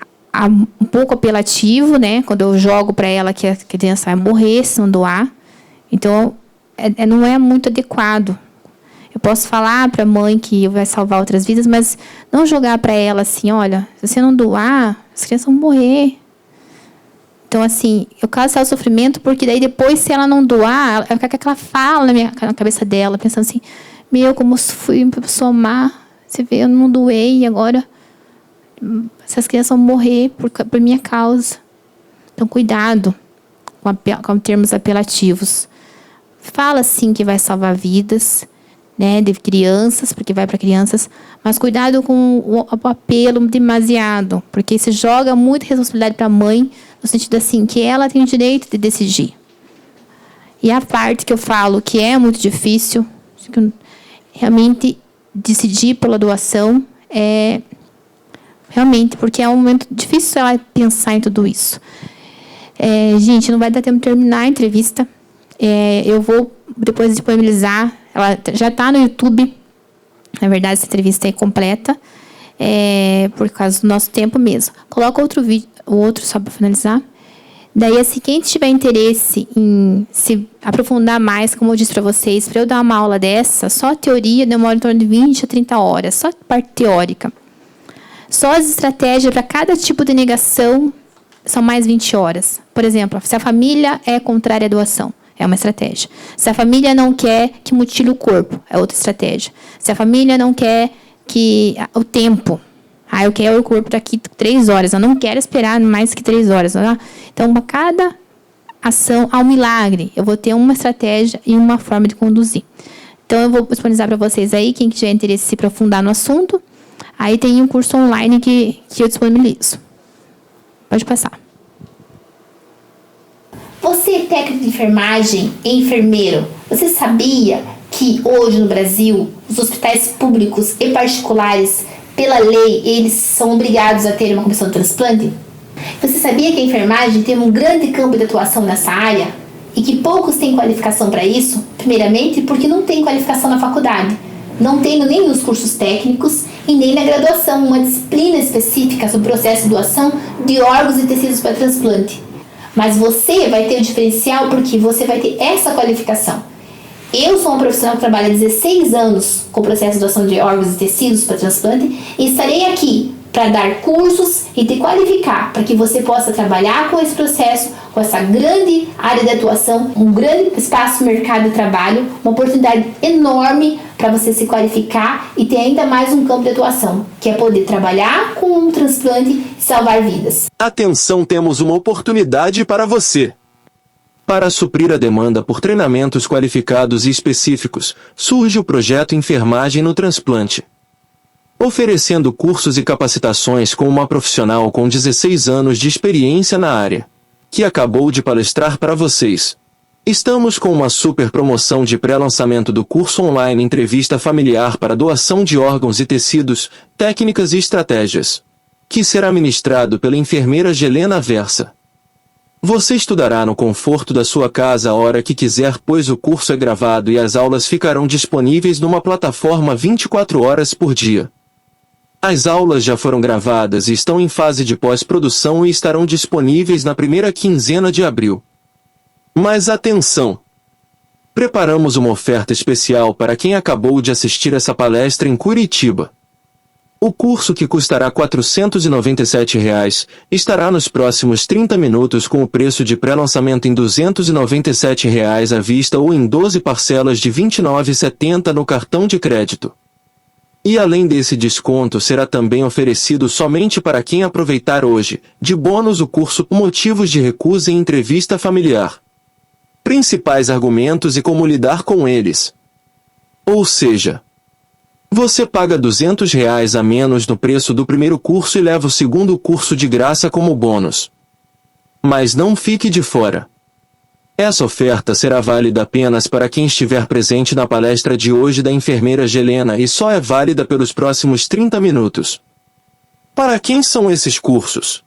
um pouco apelativo, né? Quando eu jogo para ela que a criança vai morrer se não doar. Então, não é muito adequado. Eu posso falar para a mãe que vai salvar outras vidas, mas não jogar para ela assim, olha, se você não doar, as crianças vão morrer. Então, assim, eu causo o sofrimento, porque daí depois, se ela não doar, ela fala na cabeça dela, pensando assim, como fui uma pessoa má, você vê, eu não doei, e agora essas crianças vão morrer por minha causa. Então, cuidado com termos apelativos. Fala, sim, que vai salvar vidas, né, de crianças, porque vai para crianças, mas cuidado com o apelo demasiado, porque se joga muita responsabilidade para a mãe, no sentido assim, que ela tem o direito de decidir. E a parte que eu falo que é muito difícil, realmente decidir pela doação, realmente, porque é um momento difícil ela pensar em tudo isso. Gente, não vai dar tempo de terminar a entrevista. Eu vou depois disponibilizar, ela já está no YouTube, na verdade essa entrevista é completa, por causa do nosso tempo mesmo. Coloca outro vídeo, o outro só para finalizar. Daí, assim, quem tiver interesse em se aprofundar mais, como eu disse para vocês, para eu dar uma aula dessa, só a teoria demora em torno de 20 a 30 horas, só a parte teórica. Só as estratégias para cada tipo de negação são mais 20 horas. Por exemplo, se a família é contrária à doação, é uma estratégia. Se a família não quer que mutile o corpo, é outra estratégia. Se a família não quer que o tempo, eu quero o corpo daqui 3 horas, eu não quero esperar mais que 3 horas. Então, para cada ação, há um milagre. Eu vou ter uma estratégia e uma forma de conduzir. Então, eu vou disponibilizar para vocês aí, quem tiver interesse em se aprofundar no assunto. Aí tem um curso online que eu disponibilizo. Pode passar. Você, técnico de enfermagem e enfermeiro, você sabia que hoje no Brasil, os hospitais públicos e particulares, pela lei, eles são obrigados a ter uma comissão de transplante? Você sabia que a enfermagem tem um grande campo de atuação nessa área? E que poucos têm qualificação para isso? Primeiramente, porque não tem qualificação na faculdade. Não tem nem nos cursos técnicos e nem na graduação uma disciplina específica sobre o processo de doação de órgãos e tecidos para transplante. Mas você vai ter o diferencial porque você vai ter essa qualificação. Eu sou uma profissional que trabalha há 16 anos com o processo de doação de órgãos e tecidos para transplante e estarei aqui para dar cursos e te qualificar para que você possa trabalhar com esse processo, com essa grande área de atuação, um grande espaço no mercado de trabalho, uma oportunidade enorme para você se qualificar e ter ainda mais um campo de atuação, que é poder trabalhar com um transplante e salvar vidas. Atenção, temos uma oportunidade para você. Para suprir a demanda por treinamentos qualificados e específicos, surge o projeto Enfermagem no Transplante. Oferecendo cursos e capacitações com uma profissional com 16 anos de experiência na área, que acabou de palestrar para vocês. Estamos com uma super promoção de pré-lançamento do curso online Entrevista Familiar para Doação de Órgãos e Tecidos, Técnicas e Estratégias, que será ministrado pela enfermeira Gelena Versa. Você estudará no conforto da sua casa a hora que quiser, pois o curso é gravado e as aulas ficarão disponíveis numa plataforma 24 horas por dia. As aulas já foram gravadas e estão em fase de pós-produção e estarão disponíveis na primeira quinzena de abril. Mas atenção! Preparamos uma oferta especial para quem acabou de assistir essa palestra em Curitiba. O curso, que custará R$ 497, estará nos próximos 30 minutos com o preço de pré-lançamento em R$ 297 à vista ou em 12 parcelas de R$ 29,70 no cartão de crédito. E além desse desconto, será também oferecido somente para quem aproveitar hoje, de bônus, o curso Motivos de Recusa em Entrevista Familiar. Principais argumentos e como lidar com eles. Ou seja, você paga R$ 200 a menos no preço do primeiro curso e leva o segundo curso de graça como bônus. Mas não fique de fora. Essa oferta será válida apenas para quem estiver presente na palestra de hoje da enfermeira Gelena e só é válida pelos próximos 30 minutos. Para quem são esses cursos?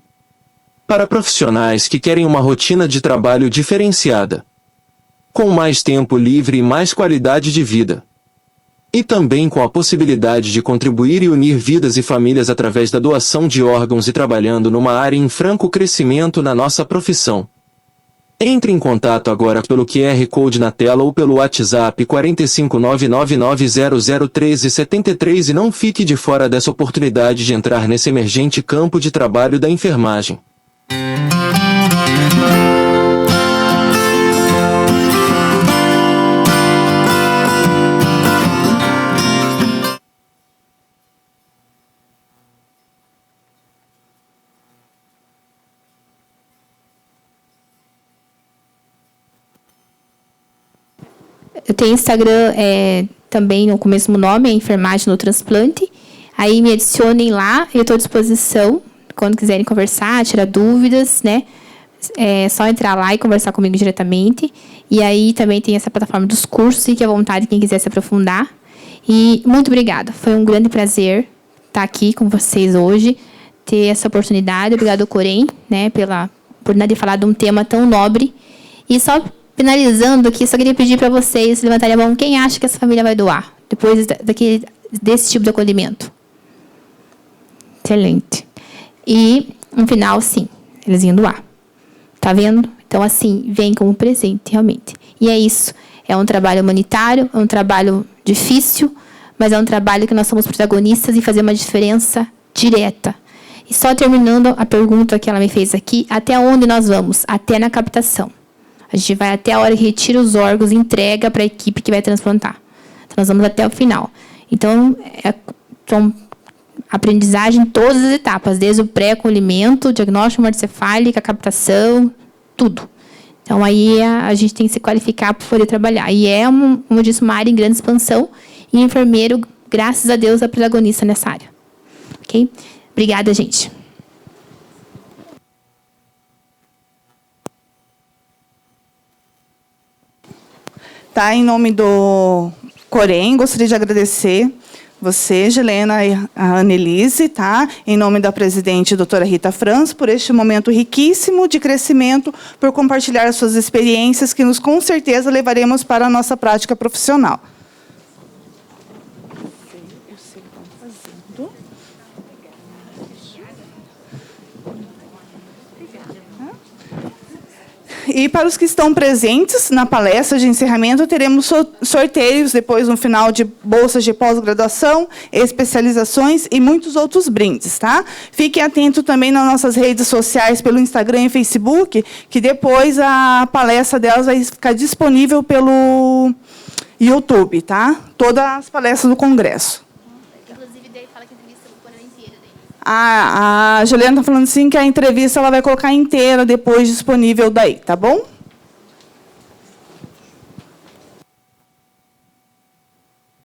Para profissionais que querem uma rotina de trabalho diferenciada, com mais tempo livre e mais qualidade de vida. E também com a possibilidade de contribuir e unir vidas e famílias através da doação de órgãos e trabalhando numa área em franco crescimento na nossa profissão. Entre em contato agora pelo QR Code na tela ou pelo WhatsApp 45999001373 e não fique de fora dessa oportunidade de entrar nesse emergente campo de trabalho da enfermagem. Eu tenho Instagram também com o mesmo nome, é Enfermagem no Transplante. Aí me adicionem lá, eu estou à disposição, quando quiserem conversar, tirar dúvidas, né? É só entrar lá e conversar comigo diretamente. E aí também tem essa plataforma dos cursos, fique à vontade quem quiser se aprofundar. E muito obrigada, foi um grande prazer estar aqui com vocês hoje, ter essa oportunidade. Obrigado ao Corém, né, pela oportunidade de falar de um tema tão nobre. E só finalizando aqui, só queria pedir para vocês levantarem a mão quem acha que essa família vai doar, depois desse tipo de acolhimento. Excelente. E, no final, sim, eles iam doar. Tá vendo? Então, assim, vem como presente, realmente. E é isso. É um trabalho humanitário, é um trabalho difícil, mas é um trabalho que nós somos protagonistas e fazer uma diferença direta. E só terminando a pergunta que ela me fez aqui, até onde nós vamos? Até na captação. A gente vai até a hora que retira os órgãos e entrega para a equipe que vai transplantar. Então, nós vamos até o final. Então, são aprendizagem em todas as etapas, desde o pré-acolhimento, diagnóstico morte-cefálica, captação, tudo. Então, aí a gente tem que se qualificar para poder trabalhar. E é, como eu disse, uma área em grande expansão. E enfermeiro, graças a Deus, é protagonista nessa área. Ok? Obrigada, gente. Tá, em nome do Corém, gostaria de agradecer você, Gelena, e a Annelise, tá? Em nome da presidente, doutora Rita Franz, por este momento riquíssimo de crescimento, por compartilhar as suas experiências, que nos, com certeza, levaremos para a nossa prática profissional. E para os que estão presentes na palestra de encerramento, teremos sorteios depois, no final, de bolsas de pós-graduação, especializações e muitos outros brindes, tá? Fiquem atentos também nas nossas redes sociais, pelo Instagram e Facebook, que depois a palestra delas vai ficar disponível pelo YouTube, tá? Todas as palestras do Congresso. Inclusive, daí fala que a entrevista eu vou pôr ela inteira daí. A Juliana está falando assim que a entrevista ela vai colocar inteira depois disponível daí, tá bom?